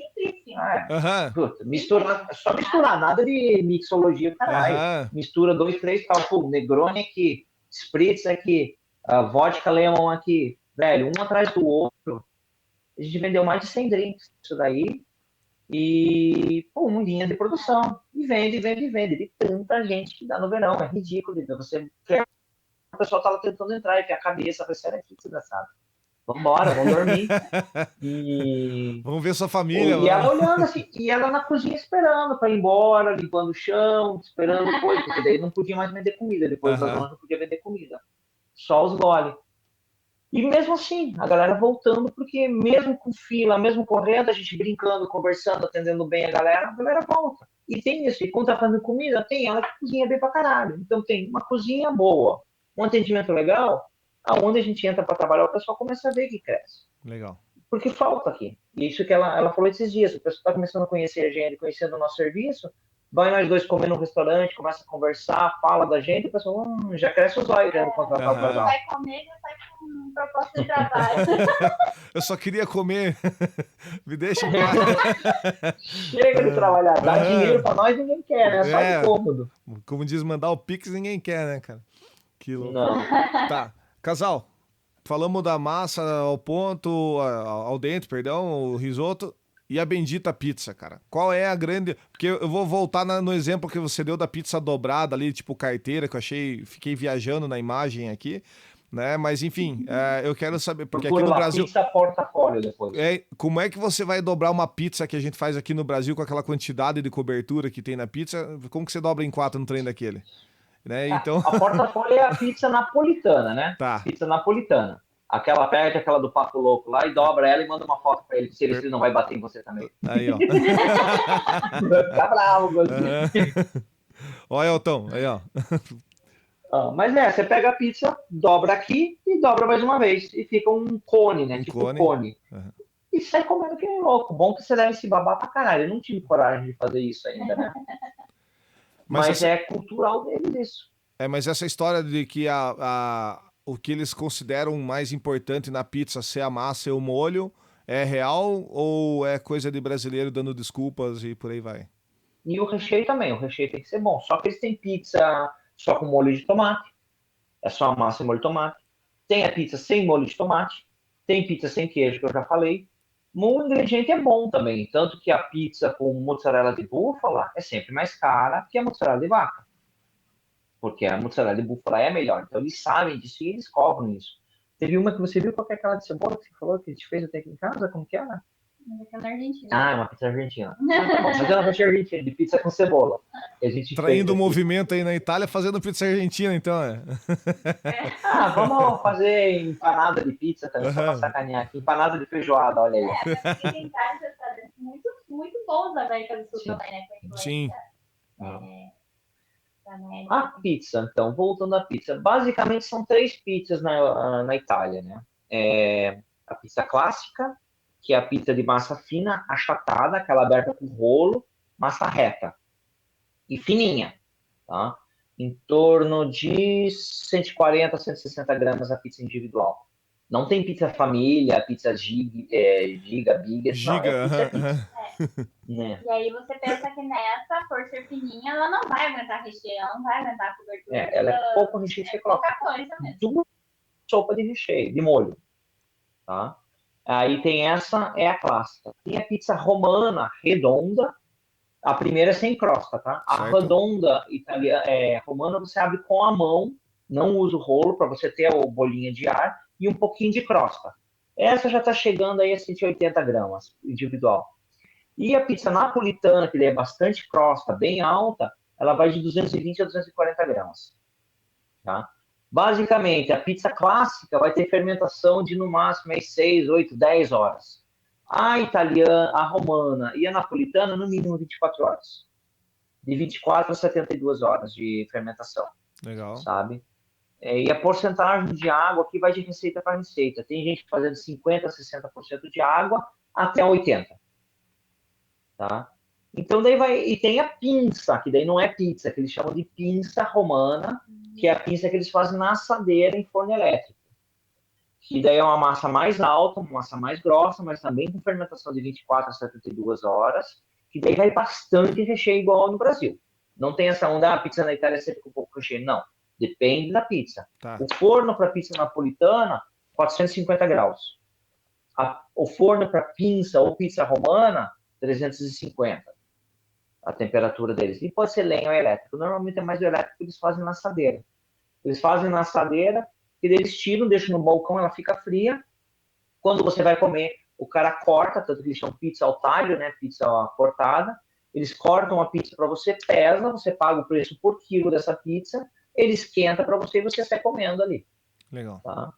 Speaker 3: Aham.
Speaker 2: Puta, só misturar, nada de mixologia, caralho.
Speaker 3: Aham.
Speaker 2: Mistura 2, 3, tal, pô, Negroni aqui, Spritz aqui, vodka Lemon aqui, velho, um atrás do outro. A gente vendeu mais de 100 drinks, isso daí, e, pô, uma linha de produção. E vende, vende, vende. De tanta gente que dá no verão. É ridículo. Você quer. O pessoal tá lá tentando entrar e tem a cabeça. Vai sair daqui, desgraçado. Vambora, vamos dormir. E.
Speaker 3: Vamos ver sua família,
Speaker 2: E ela
Speaker 3: mano.
Speaker 2: olhando assim, e ela na cozinha esperando para ir embora, limpando o chão, esperando coisa, porque daí não podia mais vender comida. Depois das 11 não podia vender comida. Só os gole. E mesmo assim, a galera voltando, porque mesmo com fila, mesmo correndo, a gente brincando, conversando, atendendo bem a galera volta. E tem isso, e quando tá fazendo comida, tem ela que cozinha bem pra caralho. Então tem uma cozinha boa, um atendimento legal, aonde a gente entra para trabalhar, o pessoal começa a ver que cresce.
Speaker 3: Legal.
Speaker 2: Porque falta aqui. E isso que ela falou esses dias, o pessoal tá começando a conhecer a gente, conhecendo o nosso serviço, vai nós dois comer no restaurante, começa a conversar, fala da gente, e o pessoal já cresce os olhos querendo contratar o casal.
Speaker 4: Vai comer, já sai com proposta de trabalho.
Speaker 3: Eu só queria comer. Me deixa em paz.
Speaker 2: Chega de trabalhar, dá dinheiro pra nós ninguém quer, né? Só de cômodo.
Speaker 3: Como diz, mandar o Pix ninguém quer, né, cara? Que louco.
Speaker 2: Não.
Speaker 3: Tá, casal, falamos da massa ao ponto, ao dentro, perdão, o risoto e a bendita pizza, cara. Qual é a grande... Porque eu vou voltar no exemplo que você deu da pizza dobrada ali, tipo carteira, que eu achei... Fiquei viajando na imagem aqui, né? Mas, enfim, eu quero saber... Porque aqui no Brasil...
Speaker 2: Pizza porta-fólio depois.
Speaker 3: Como é que você vai dobrar uma pizza que a gente faz aqui no Brasil com aquela quantidade de cobertura que tem na pizza? Como que você dobra em 4 no trem daquele? Né? Então...
Speaker 2: A porta-folha é a pizza napolitana, né?
Speaker 3: Tá.
Speaker 2: Pizza napolitana. Aquela perde aquela do Papo Louco lá e dobra ela e manda uma foto pra ele, se ele não vai bater em você também.
Speaker 3: Aí, ó.
Speaker 2: Tá bravo, gostei.
Speaker 3: Olha, Elton, aí, ó.
Speaker 2: Mas você pega a pizza, dobra aqui e dobra mais uma vez. E fica um cone, né? Tipo cone.
Speaker 3: Uhum.
Speaker 2: E sai comendo que nem louco. Bom que você deve se babar pra caralho. Eu não tive coragem de fazer isso ainda, né? Mas é cultural deles isso.
Speaker 3: Mas essa história de que o que eles consideram mais importante na pizza ser a massa e o molho é real ou é coisa de brasileiro dando desculpas e por aí vai?
Speaker 2: E o recheio também. O recheio tem que ser bom. Só que eles têm pizza só com molho de tomate. É só a massa e molho de tomate. Tem a pizza sem molho de tomate. Tem pizza sem queijo, que eu já falei. O ingrediente é bom também. Tanto que a pizza com mozzarella de búfala é sempre mais cara que a mozzarella de vaca. Porque a mozzarella de búfala é melhor. Então eles sabem disso e eles cobram isso. Teve uma que você viu, qual que é aquela de cebola que você falou que a gente fez até aqui em casa? Como que era?
Speaker 4: Aquela argentina.
Speaker 2: É uma pizza argentina. Tá bom, mas eu não achei argentina, de pizza com cebola. A gente
Speaker 3: traindo o movimento aí na Itália, fazendo pizza argentina, então,
Speaker 2: vamos fazer empanada de pizza também, só pra sacanear aqui. Empanada de feijoada, olha aí.
Speaker 4: Aqui em casa tá muito muito bons da América do Sul
Speaker 2: Sim.
Speaker 4: também, né? Com influência,
Speaker 3: Sim.
Speaker 4: da América.
Speaker 2: A pizza, então, voltando à pizza. Basicamente são 3 pizzas na Itália, né? A pizza clássica, que é a pizza de massa fina, achatada, aquela aberta com rolo, massa reta e fininha, tá? Em torno de 140 a 160 gramas a pizza individual. Não tem pizza família, pizza giga, biggest, não,
Speaker 3: Giga.
Speaker 2: pizza é
Speaker 3: aham.
Speaker 2: pizza. Né?
Speaker 4: E aí você pensa que nessa, por ser fininha, ela não vai aguentar recheio, ela não vai aguentar cobertura.
Speaker 2: Ela é pouco recheio, você coloca
Speaker 4: pouca coisa mesmo.
Speaker 2: 2 sopas de recheio, de molho, tá? Aí tem essa, é a clássica. Tem a pizza romana, redonda. A primeira é sem crosta, tá? A
Speaker 3: Certo.
Speaker 2: redonda italiana, romana você abre com a mão, não usa o rolo para você ter a bolinha de ar e um pouquinho de crosta. Essa já está chegando aí a 180 gramas individual. E a pizza napolitana, que é bastante crosta, bem alta, ela vai de 220 a 240 gramas. Tá? Basicamente, a pizza clássica vai ter fermentação de no máximo 6, 8, 10 horas. A italiana, a romana e a napolitana, no mínimo 24 horas. De 24 a 72 horas de fermentação,
Speaker 3: Legal.
Speaker 2: sabe? E a porcentagem de água aqui vai de receita para receita. Tem gente fazendo 50% a 60% de água até 80%. Tá? Então daí vai. E tem a pinça, que daí não é pizza, que eles chamam de pinça romana, que é a pinça que eles fazem na assadeira em forno elétrico. Que daí é uma massa mais alta, uma massa mais grossa, mas também com fermentação de 24 a 72 horas, que daí vai bastante recheio igual no Brasil. Não tem essa onda, a pizza na Itália é sempre com pouco recheio. Não. Depende da pizza.
Speaker 3: Tá.
Speaker 2: O forno para pizza napolitana, 450 graus. O forno para pinça ou pizza romana, 350. A temperatura deles. E pode ser lenha ou elétrico. Normalmente é mais o elétrico que eles fazem na assadeira. Eles fazem na assadeira, e eles tiram, deixam no balcão, ela fica fria. Quando você vai comer, o cara corta, tanto que eles chamam pizza ao talho, né? Pizza cortada. Eles cortam a pizza para você, pesa, você paga o preço por quilo dessa pizza, ele esquenta para você e você sai comendo ali.
Speaker 3: Legal.
Speaker 2: Tá?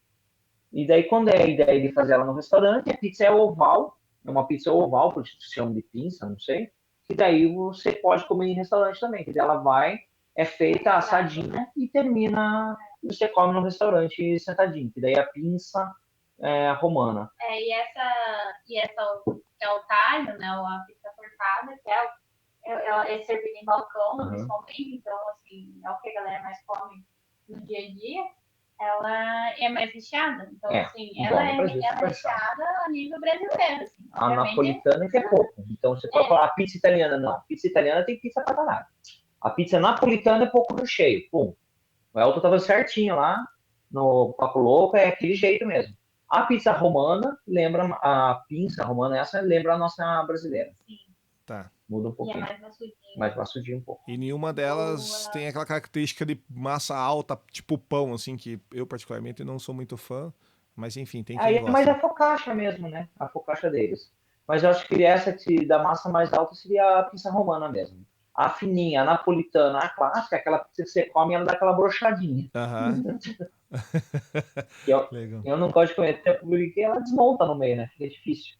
Speaker 2: E daí, quando é a ideia de fazer ela no restaurante, a pizza é oval, é uma pizza oval, por isso se chama de pinça, não sei. E daí você pode comer em restaurante também, que ela é feita assadinha e termina, você come no restaurante sentadinho, que daí a pinça é romana.
Speaker 4: E essa é o talho, né? Ou a pizza cortada, que ela é servida em balcão, principalmente, então, assim, é o que a galera mais come no dia a dia. Ela é mais recheada. Então, assim, ela é recheada a nível brasileiro. Assim.
Speaker 2: A napolitana é pouco. Então, você pode falar a pizza italiana, não. A pizza italiana tem pizza pra caralho. A pizza napolitana é pouco recheio. Pum. O Elton tava certinho lá no Papo Louco, é aquele jeito mesmo. A pizza romana lembra, a pinça romana, essa lembra a nossa brasileira.
Speaker 4: Sim.
Speaker 3: Tá.
Speaker 2: Muda um pouquinho.
Speaker 4: E é mais maçudinho.
Speaker 2: Mais maçudinho um pouco.
Speaker 3: E nenhuma delas tem aquela característica de massa alta, tipo pão, assim, que eu particularmente não sou muito fã. Mas enfim, tem quem gosta.
Speaker 2: Mas é a focaccia mesmo, né? A focaccia deles. Mas eu acho que essa da massa mais alta seria a pizza romana mesmo. A fininha, a napolitana, a clássica, aquela pizza que você come, ela dá aquela brochadinha.
Speaker 3: Aham.
Speaker 2: Eu não gosto de comer, até porque ela desmonta no meio, né? Fica difícil.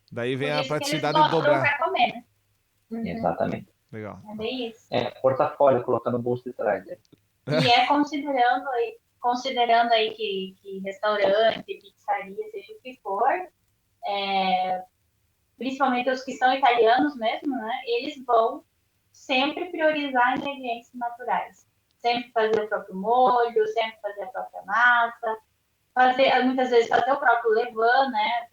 Speaker 3: Daí vem
Speaker 4: Por
Speaker 3: a
Speaker 4: isso que eles
Speaker 3: praticidade de
Speaker 4: gostam
Speaker 3: dobrar.
Speaker 4: pra comer, né?
Speaker 2: Exatamente.
Speaker 3: Legal.
Speaker 4: É bem isso.
Speaker 2: Portafólio, colocar no bolso de trás. Né?
Speaker 4: E considerando aí que restaurante, pizzaria, seja o que for, principalmente os que são italianos mesmo, né? Eles vão sempre priorizar ingredientes naturais. Sempre fazer o próprio molho, sempre fazer a própria massa, muitas vezes fazer o próprio levain, né?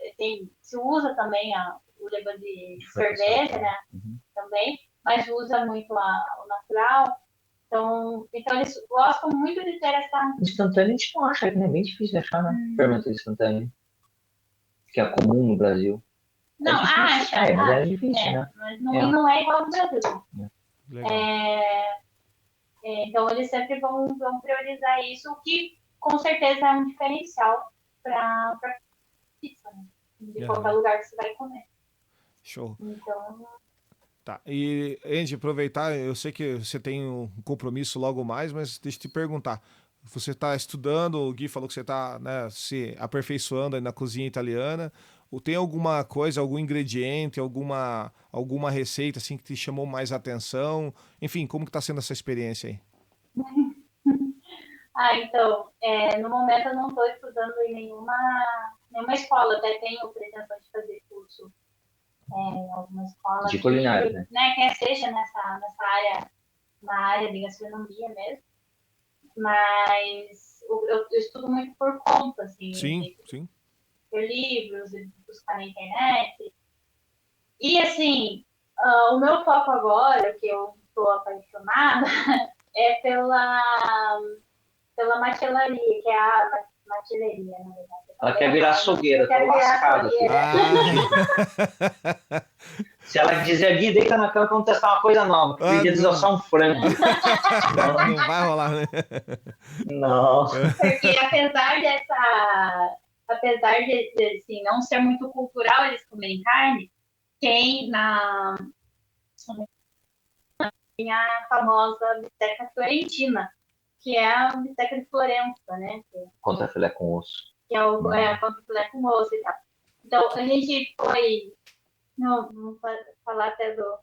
Speaker 4: Se usa também o levain de cerveja, né? Também, mas usa muito o natural. Então eles gostam muito de ter essa...
Speaker 2: Instantâneo a gente não acha, é bem difícil de achar, né? Fermento instantâneo. Que é comum no Brasil.
Speaker 4: Não, acha.
Speaker 2: Mas é difícil, né?
Speaker 4: Mas não é igual no Brasil.
Speaker 3: Legal.
Speaker 4: Então eles sempre vão priorizar isso, o que com certeza é um diferencial para pizza, né? De qualquer lugar que você vai comer.
Speaker 3: Show.
Speaker 4: Então...
Speaker 3: Tá. E, Andy, aproveitar, eu sei que você tem um compromisso logo mais, mas deixa eu te perguntar. Você está estudando, o Gui falou que você está, né, se aperfeiçoando aí na cozinha italiana. tem alguma coisa, algum ingrediente, alguma receita assim que te chamou mais atenção? Enfim, como que tá sendo essa experiência aí?
Speaker 4: Então, no momento eu não estou estudando em nenhuma escola, até tenho pretensão de fazer curso em alguma escola
Speaker 2: De culinária, né?
Speaker 4: Que seja nessa área, na área de gastronomia mesmo, mas eu estudo muito por conta, assim,
Speaker 3: Sim, sim.
Speaker 4: por livros, de buscar na internet, e assim, o meu foco agora, que eu estou apaixonada, é pela matelaria, que é a matelaria, na verdade.
Speaker 2: Ela quer virar açougueira, tô lascado aqui. Se ela dizer, Gui, deita na cama, vamos testar uma coisa nova. Podia desossar um frango.
Speaker 3: Não vai rolar, né?
Speaker 2: Não.
Speaker 4: Porque apesar de assim, não ser muito cultural eles comerem carne, tem a famosa bisteca florentina, que é a bisteca de Florença, né?
Speaker 2: Contra filé com osso.
Speaker 4: Que é a contra filé com osso e tal. Então, a gente foi... Vamos falar até do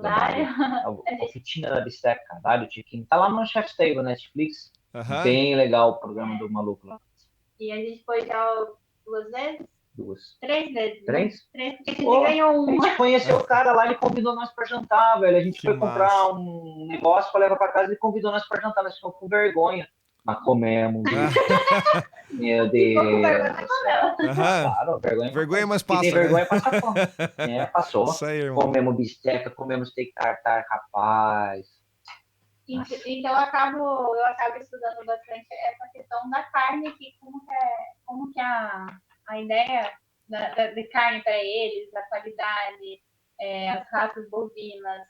Speaker 4: Dário.
Speaker 2: A oficina da bisteca, Dário Tiquinho. Tá lá no Chef's Table, Netflix. Bem legal o programa do maluco lá.
Speaker 4: E a gente foi já 2 vezes?
Speaker 2: 2.
Speaker 4: 3 vezes.
Speaker 2: 3?
Speaker 4: 3, porque a gente ganhou uma.
Speaker 2: A gente conheceu o cara lá, ele convidou nós pra jantar, velho. A gente foi comprar um negócio pra levar pra casa, ele convidou nós pra jantar. Nós ficamos com vergonha. Mas comemos. Meu Deus. Claro,
Speaker 3: vergonha mas passa.
Speaker 2: Tem vergonha, passa fome. Passou.
Speaker 3: Isso aí, irmão.
Speaker 2: Comemos bisteca, comemos steak tartar, rapaz.
Speaker 4: Então eu acabo estudando bastante essa questão da carne, que como que a ideia de carne para eles, a qualidade, as raças bovinas,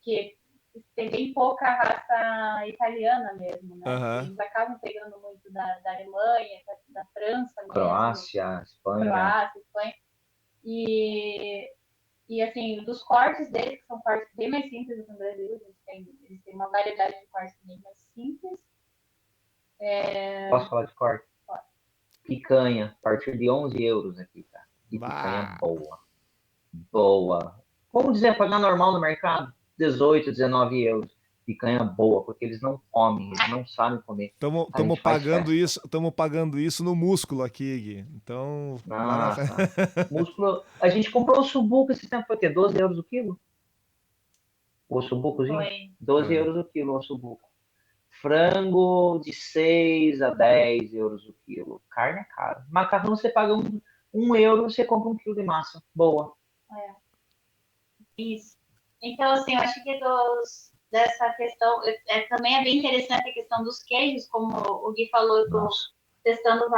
Speaker 4: que tem bem pouca raça italiana mesmo, né? Eles acabam pegando muito da Alemanha, da França mesmo.
Speaker 2: Croácia, Espanha.
Speaker 4: E assim, dos cortes deles, que são cortes bem mais simples do que no Brasil, eles têm uma variedade de cortes bem mais simples.
Speaker 2: Posso falar de corte?
Speaker 4: Pode.
Speaker 2: Picanha, a partir de 11 euros aqui, cara. E picanha boa. Vamos dizer, pagar normal no mercado, 18, 19 euros. Picanha boa, porque eles não comem, eles não sabem comer.
Speaker 3: Estamos pagando isso no músculo aqui, Gui. Então.
Speaker 2: Músculo. A gente comprou o subuco esse tempo, foi o quê? 12 euros o quilo? O subucozinho? 12 euros o quilo o subuco. Frango de 6 a 10 euros o quilo. Carne é caro. Macarrão você paga 1 euro, você compra 1 quilo de massa. Boa.
Speaker 4: Isso. Então, assim, eu acho que dessa questão, também é bem interessante a questão dos queijos, como o Gui falou, eu estou testando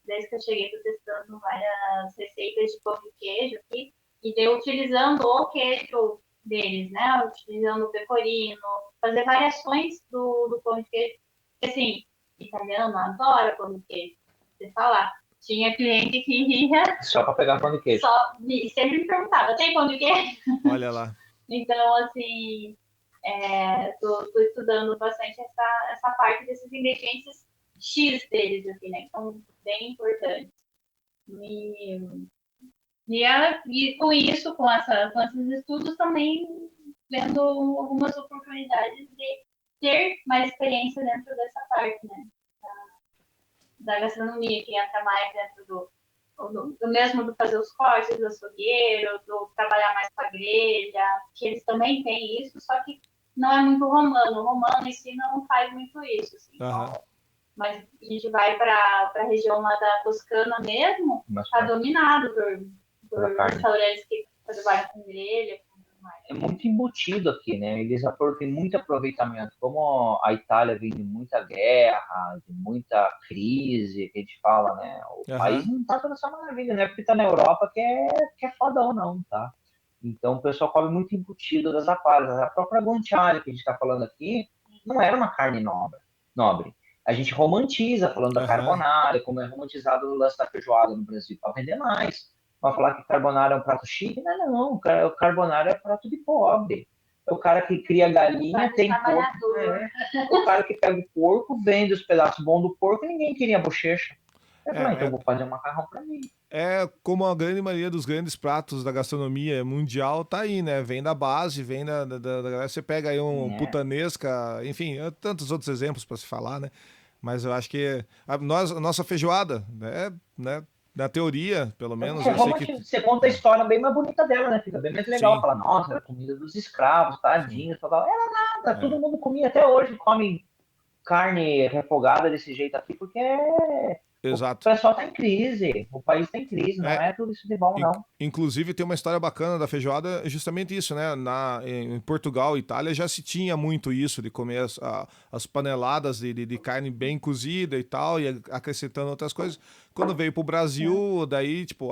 Speaker 4: desde que eu cheguei, estou testando várias receitas de pão de queijo aqui, e utilizando o queijo deles, né? Utilizando o pecorino, fazer variações do pão de queijo. Assim, italiano adora pão de queijo, você falar. Tinha cliente que ia...
Speaker 2: Só para pegar pão de queijo.
Speaker 4: E sempre me perguntava, tem pão de queijo?
Speaker 3: Olha lá.
Speaker 4: Então, assim, tô estudando bastante essa parte desses ingredientes X deles, assim, né? Que são bem importantes. E com isso, com esses estudos, também vendo algumas oportunidades de ter mais experiência dentro dessa parte, né? Da gastronomia, que entra mais dentro do mesmo do fazer os cortes, do açougueiro, do trabalhar mais com a grelha, que eles também têm isso, só que não é muito romano. O romano em si não faz muito isso, assim. Mas a gente vai para a região lá da Toscana mesmo, está dominado por restaurantes que trabalham com grelha.
Speaker 2: É muito embutido aqui, né? Eles têm muito aproveitamento. Como a Itália vem de muita guerra, de muita crise, que a gente fala, né? O país não tá toda essa maravilha, né? Porque tá na Europa que é fodão, não, tá? Então o pessoal come muito embutido das aquárias. A própria guanciale que a gente tá falando aqui não era uma carne nobre. A gente romantiza falando da carbonara, como é romantizado o lance da feijoada no Brasil, para vender mais. Vai falar que carbonara é um prato chique? Não. O carbonara é prato de pobre. É o cara que cria galinha, tem porco. O cara que pega o porco, vende os pedaços bons do porco e ninguém queria bochecha. Eu falei, então eu vou fazer um macarrão pra mim.
Speaker 3: É como a grande maioria dos grandes pratos da gastronomia mundial tá aí, né? Vem da base, vem da galera. Você pega aí um
Speaker 2: É.
Speaker 3: putanesca, enfim, tantos outros exemplos para se falar, né? Mas eu acho que a nossa feijoada, né? Na teoria, pelo menos, eu sei que.
Speaker 2: Você conta a história bem mais bonita dela, né? Fica bem mais legal.
Speaker 3: Sim,
Speaker 2: Fala, nossa, era comida dos escravos,
Speaker 3: sim.
Speaker 2: tadinhos, tal. Era nada,
Speaker 3: É,
Speaker 2: todo mundo comia. Até hoje come carne refogada desse jeito aqui, porque o
Speaker 3: exato.
Speaker 2: pessoal tá em crise, o país tá em crise, não
Speaker 3: É,
Speaker 2: é tudo isso de bom, não.
Speaker 3: Inclusive, tem uma história bacana da feijoada, justamente isso, né? Em Portugal e Itália já se tinha muito isso, de comer as paneladas de carne bem cozida e tal, e acrescentando outras coisas. Quando veio pro Brasil, daí, tipo,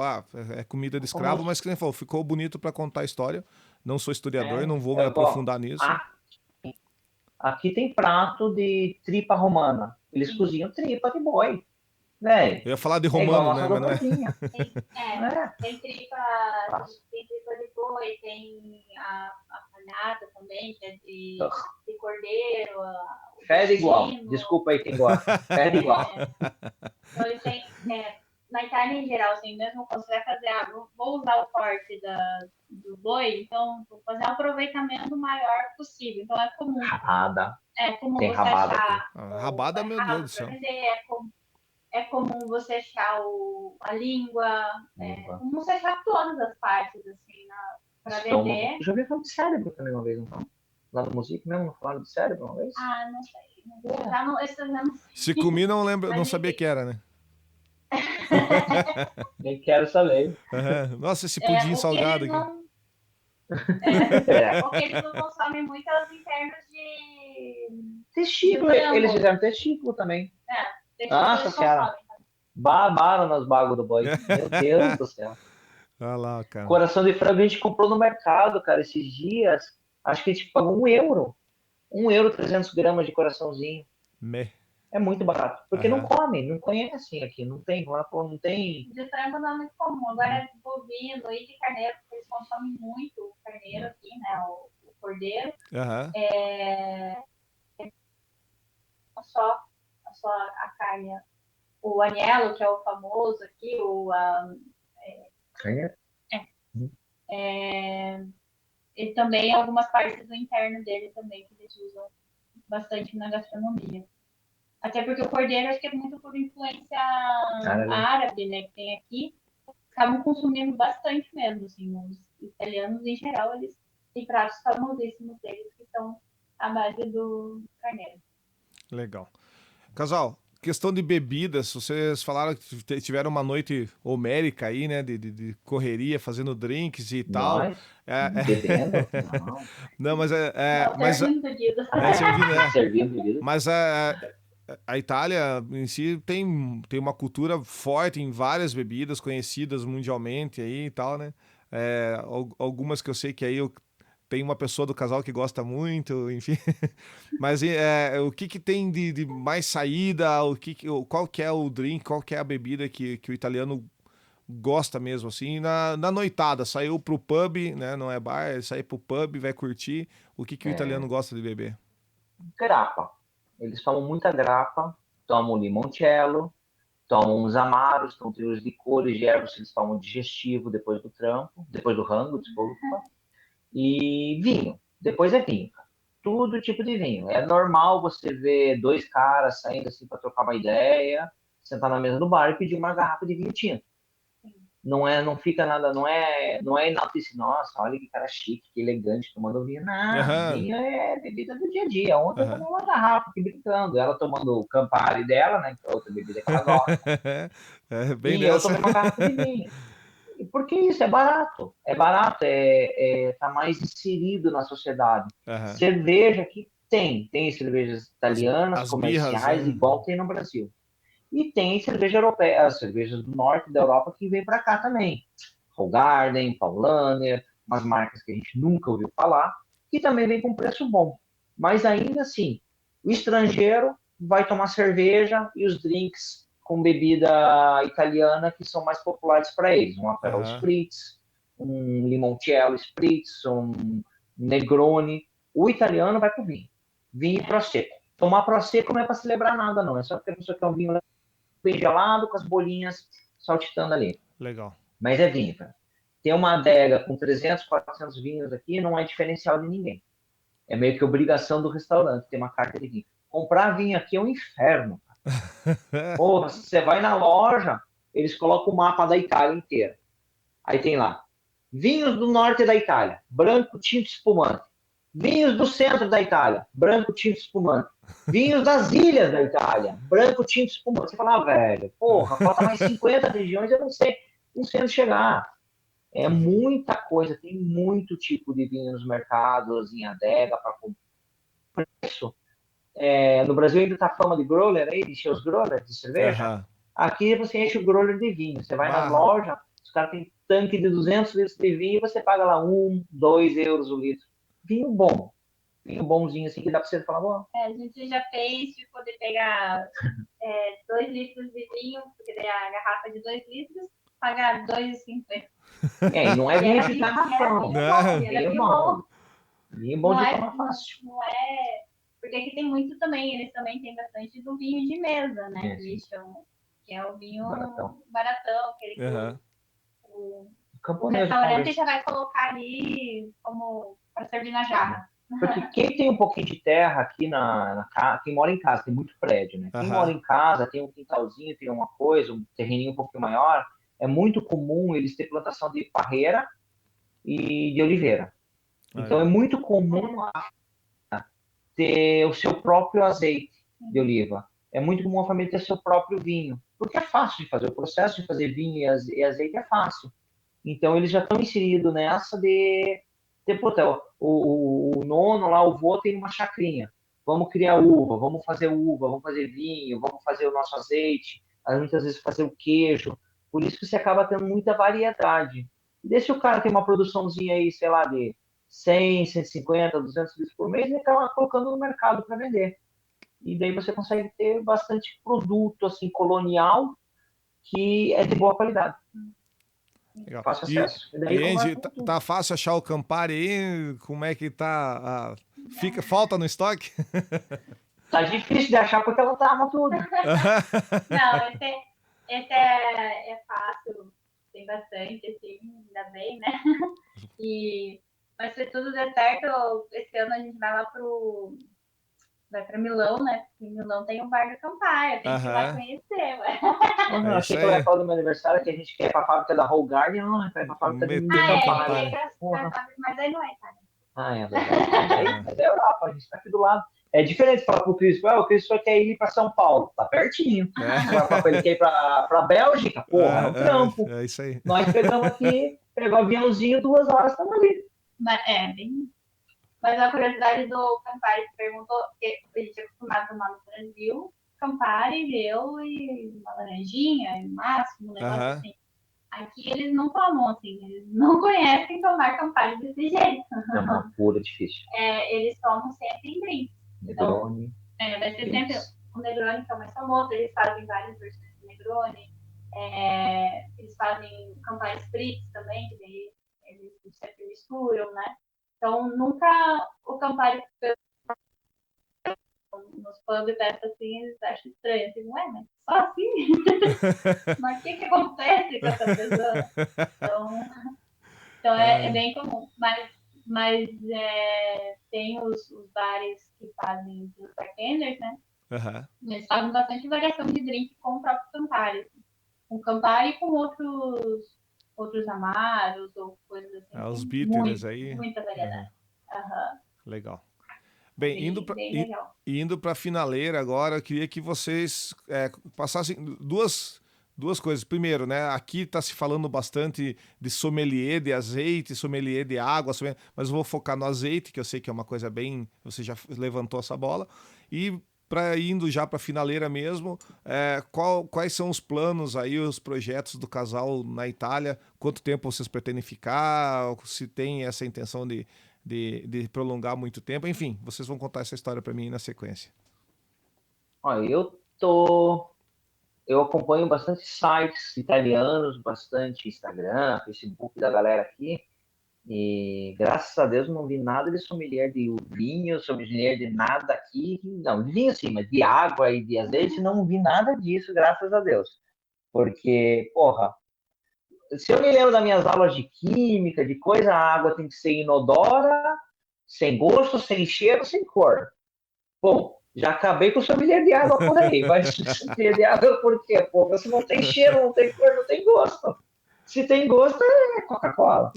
Speaker 3: é comida de
Speaker 2: Como,
Speaker 3: escravo, mas que nem falou, ficou bonito para contar a história. Não sou historiador,
Speaker 2: é,
Speaker 3: não vou me
Speaker 2: igual,
Speaker 3: aprofundar nisso.
Speaker 2: aqui tem prato de tripa romana. Eles
Speaker 4: Sim.
Speaker 2: cozinham tripa de boi, velho.
Speaker 3: Eu ia falar de
Speaker 2: É igual a
Speaker 3: romano, né?
Speaker 2: nossa
Speaker 3: Mas não é.
Speaker 2: dobradinha.
Speaker 4: É,
Speaker 2: É.
Speaker 4: tem tripa de boi, tem a palhada também, que é de cordeiro, o
Speaker 2: Fede igual.
Speaker 4: tocino.
Speaker 2: Desculpa aí quem gosta. Fede igual.
Speaker 4: Então eles têm, na Itália em geral, assim, mesmo quando você vai fazer, vou usar o corte do boi, então vou fazer um aproveitamento maior possível. Então
Speaker 2: Rabada.
Speaker 4: é comum
Speaker 2: Tem
Speaker 4: você
Speaker 2: rabada aqui.
Speaker 4: achar
Speaker 3: Rabada, meu Deus do
Speaker 4: rabo,
Speaker 3: céu.
Speaker 4: é comum você achar a língua, é comum você achar todas as partes, assim, para
Speaker 2: Estômago.
Speaker 4: vender.
Speaker 2: Eu já ouvi falar de cérebro também uma vez, então. Lá no música mesmo, não falaram de cérebro uma vez?
Speaker 4: Ah, não sei. Já não, esse eu já não
Speaker 3: Se
Speaker 4: sei.
Speaker 3: comi, não lembro, não
Speaker 4: Mas
Speaker 3: sabia
Speaker 4: enfim.
Speaker 3: que era, né?
Speaker 2: Nem quero saber.
Speaker 3: Nossa, esse pudim
Speaker 4: O que
Speaker 3: salgado
Speaker 4: eles
Speaker 3: aqui.
Speaker 4: não.
Speaker 2: É.
Speaker 4: O que eles não consomem muito é os internos de
Speaker 2: Testículo. Eles
Speaker 4: frango.
Speaker 2: fizeram testículo também.
Speaker 4: Testículo
Speaker 2: Nossa
Speaker 4: eles
Speaker 2: senhora.
Speaker 4: consomem.
Speaker 2: Babaram nos bagos do boi. Meu Deus do céu.
Speaker 3: Olha lá, cara.
Speaker 2: Coração de frango a gente comprou no mercado, cara, esses dias. Acho que a gente pagou €1. €1, 300 gramas de coraçãozinho.
Speaker 3: Meh.
Speaker 2: É muito barato. Porque não
Speaker 3: Aham.
Speaker 2: come, não conhecem aqui. Não tem, não tem.
Speaker 4: De frango não é muito comum. Agora é de bovino e de carneiro, porque eles consomem muito o carneiro aqui, né? O cordeiro.
Speaker 3: Aham.
Speaker 4: Não só a carne. O agnello, que é o famoso aqui, e também algumas partes do interno dele também, que eles usam bastante na gastronomia. Até porque o cordeiro, acho que é muito por influência árabe, né, que tem aqui, acabam consumindo bastante mesmo, assim, os italianos em geral, eles têm pratos famosíssimos deles que são à base do carneiro.
Speaker 3: Legal. Casal, questão de bebidas, vocês falaram que tiveram uma noite homérica aí, né? De correria, fazendo drinks e tal.
Speaker 2: Nós? Bebendo? Não.
Speaker 3: Não, mas
Speaker 4: Não, servindo bebidas.
Speaker 3: servindo,
Speaker 2: Servindo bebida.
Speaker 3: Mas a Itália em si tem uma cultura forte em várias bebidas conhecidas mundialmente aí e tal, né? Algumas que eu sei que aí tem uma pessoa do casal que gosta muito, enfim. Mas o que tem de mais saída? Qual que é o drink, qual que é a bebida que o italiano gosta mesmo, assim? Na noitada, saiu pro pub, né? Não é bar, ele sai pro pub, vai curtir. O que o italiano gosta de beber?
Speaker 2: Grappa. Eles tomam muita grappa, tomam limoncello, tomam uns amaros, então tem os licores de ervas que eles tomam digestivo depois do trampo, depois do rango, desculpa. E vinho. Depois é vinho. Todo tipo de vinho. É normal você ver dois caras saindo assim para trocar uma ideia, sentar na mesa do bar e pedir uma garrafa de vinho tinto. Não fica nada, não é enaltecer, nossa, olha que cara chique, que elegante tomando vinho. Não, vinho é bebida do dia a dia. Ontem eu tomei uma garrafa aqui brincando, ela tomando o Campari dela, né, que é outra bebida que ela gosta.
Speaker 3: Bem
Speaker 2: E
Speaker 3: dessa.
Speaker 2: eu tomei uma garrafa de vinho. Porque isso é barato. É barato, tá mais inserido na sociedade. Cerveja aqui tem cervejas italianas,
Speaker 3: as birras,
Speaker 2: comerciais, igual tem no Brasil. E tem cerveja europeia, as cervejas do norte da Europa que vem para cá também. Hoegaarden, Paulaner, umas marcas que a gente nunca ouviu falar, que também vem com preço bom. Mas ainda assim, o estrangeiro vai tomar cerveja e os drinks com bebida italiana que são mais populares para eles. Um Aperol Spritz, um Limoncello Spritz, um Negroni. O italiano vai pro vinho. Vinho e Prosecco. Tomar Prosecco não é para celebrar nada, não. É só porque a pessoa quer um vinho bem gelado, com as bolinhas saltitando ali.
Speaker 3: Legal.
Speaker 2: Mas é vinho, cara. Ter uma adega com 300, 400 vinhos aqui não é diferencial de ninguém. É meio que obrigação do restaurante ter uma carta de vinho. Comprar vinho aqui é um inferno. Porra, você vai na loja, eles colocam o mapa da Itália inteira. Aí tem lá, vinhos do norte da Itália, branco, tinto, espumante. Vinhos do centro da Itália, branco, tinto, espumante. Vinhos das ilhas da Itália, branco, tinto, espumante. Você fala, velho, porra, falta mais 50 regiões, eu não sei onde chegar. É muita coisa, tem muito tipo de vinho nos mercados, em adega, para comprar isso. No Brasil ainda tá a fama de growler aí, de encher os growlers de cerveja.
Speaker 3: Aham.
Speaker 2: Aqui você enche o growler de vinho. Você vai
Speaker 3: Bah.
Speaker 2: nas lojas, os caras têm tanque de 200 litros de vinho e você paga lá 2 euros o litro. Vinho bom. Vinho bonzinho assim que dá pra você falar, bom.
Speaker 4: A gente já fez de poder pegar 2 litros de vinho, porque daí a garrafa de 2 litros, pagar 2,50.
Speaker 2: E não é vinho
Speaker 4: Era
Speaker 2: de
Speaker 4: vinho
Speaker 2: garrafão.
Speaker 4: bom,
Speaker 3: Não.
Speaker 2: Vinho bom. Vinho bom de tomar fácil.
Speaker 4: Não é. Porque aqui tem muito também, eles também têm bastante do vinho de mesa, né?
Speaker 2: É,
Speaker 4: Que eles chamam. Que é o vinho
Speaker 2: Baratão.
Speaker 4: aquele que
Speaker 3: Aham.
Speaker 4: o
Speaker 2: Camponês,
Speaker 4: restaurante já vai colocar ali como para servir na jarra.
Speaker 2: Porque quem tem um pouquinho de terra aqui na casa, quem mora em casa, tem muito prédio, né? Quem
Speaker 3: Aham.
Speaker 2: mora em casa, tem um quintalzinho, tem uma coisa, um terreninho um pouquinho maior, é muito comum eles ter plantação de parreira e de oliveira. Então é muito comum ter o seu próprio azeite de oliva. É muito comum a família ter seu próprio vinho, porque é fácil de fazer. O processo de fazer vinho e azeite é fácil. Então eles já estão inseridos nessa de o nono lá, o vô tem uma chacrinha. Vamos criar uva, vamos fazer vinho, vamos fazer o nosso azeite, muitas vezes fazer o queijo. Por isso que você acaba tendo muita variedade. E daí se o cara tem uma produçãozinha aí, sei lá, de 100, 150, 200 litros por mês, ele acaba colocando no mercado para vender. E daí você consegue ter bastante produto assim colonial que é de boa qualidade.
Speaker 3: Legal.
Speaker 2: Fácil acesso.
Speaker 3: E
Speaker 2: daí
Speaker 3: Andy,
Speaker 2: conversa com tudo.
Speaker 3: tá fácil achar o Campari aí? Como é que tá? Falta no estoque?
Speaker 2: Tá difícil de achar porque ela tava tudo.
Speaker 4: Não, esse é fácil, tem bastante, assim, ainda bem, né? Mas se tudo der certo, esse ano a gente vai pra Milão, né? Porque em Milão tem um bar do Campari, tem que ir lá conhecer, ué.
Speaker 2: Eu achei que eu ia falar do meu aniversário, que a gente quer ir pra fábrica da Whole Garden, não, vai pra fábrica de
Speaker 3: Campari.
Speaker 4: Mas aí não é, cara.
Speaker 2: É verdade. Mas é Europa, a gente tá aqui do lado. É diferente falar pro Cris, o Cris só quer ir pra São Paulo, tá pertinho. Agora ele quer ir pra Bélgica, porra, é um trampo.
Speaker 3: É isso aí.
Speaker 2: Nós pegamos aqui, pegou o aviãozinho, 2 horas, estamos ali.
Speaker 4: Mas a curiosidade do Campari, você perguntou, porque a gente é acostumado a tomar no Brasil, Campari, eu e uma laranjinha, no máximo, um negócio assim. Aqui eles não tomam assim, eles não conhecem tomar Campari desse jeito.
Speaker 2: É uma pura difícil.
Speaker 4: Eles tomam sempre em drink.
Speaker 2: Negroni.
Speaker 4: Então, vai ser sempre o Negroni, que é o mais famoso, eles fazem várias versões do Negroni. Eles fazem Campari Spritz também, que daí eles sempre misturam, né? Então, nunca o Campari nos pubs festa assim, eles acham estranho. Assim, ué, mas só assim? Mas o que acontece com essa pessoa? Então é bem comum. Mas tem os bares que fazem os bartenders, né? Eles fazem bastante variação de drink com o próprio Campari. Com Campari e com outros amaros ou coisas assim.
Speaker 3: Os bitters aí.
Speaker 4: Muita variedade.
Speaker 3: Legal. Bem,
Speaker 4: legal.
Speaker 3: indo para a finaleira agora, eu queria que vocês passassem duas coisas. Primeiro, né, aqui está se falando bastante de sommelier de azeite, sommelier de água, mas eu vou focar no azeite, que eu sei que é uma coisa bem... Você já levantou essa bola. E indo já para a finaleira mesmo, quais são os planos aí, os projetos do casal na Itália? Quanto tempo vocês pretendem ficar? Se tem essa intenção de prolongar muito tempo? Enfim, vocês vão contar essa história para mim na sequência.
Speaker 2: Olha, eu acompanho bastante sites italianos, bastante Instagram, Facebook da galera aqui, E graças a Deus não vi nada de sommelier de vinho, sommelier de nada aqui. Não, de vinho sim, mas de água e de azeite não vi nada disso, graças a Deus. Porque, porra, se eu me lembro das minhas aulas de química, de coisa, a água tem que ser inodora, sem gosto, sem cheiro, sem cor. Bom, já acabei com o sommelier de água por aí. Vai sommelier de água por quê? Pô, se não tem cheiro, não tem cor, não tem gosto. Se tem gosto, é Coca-Cola.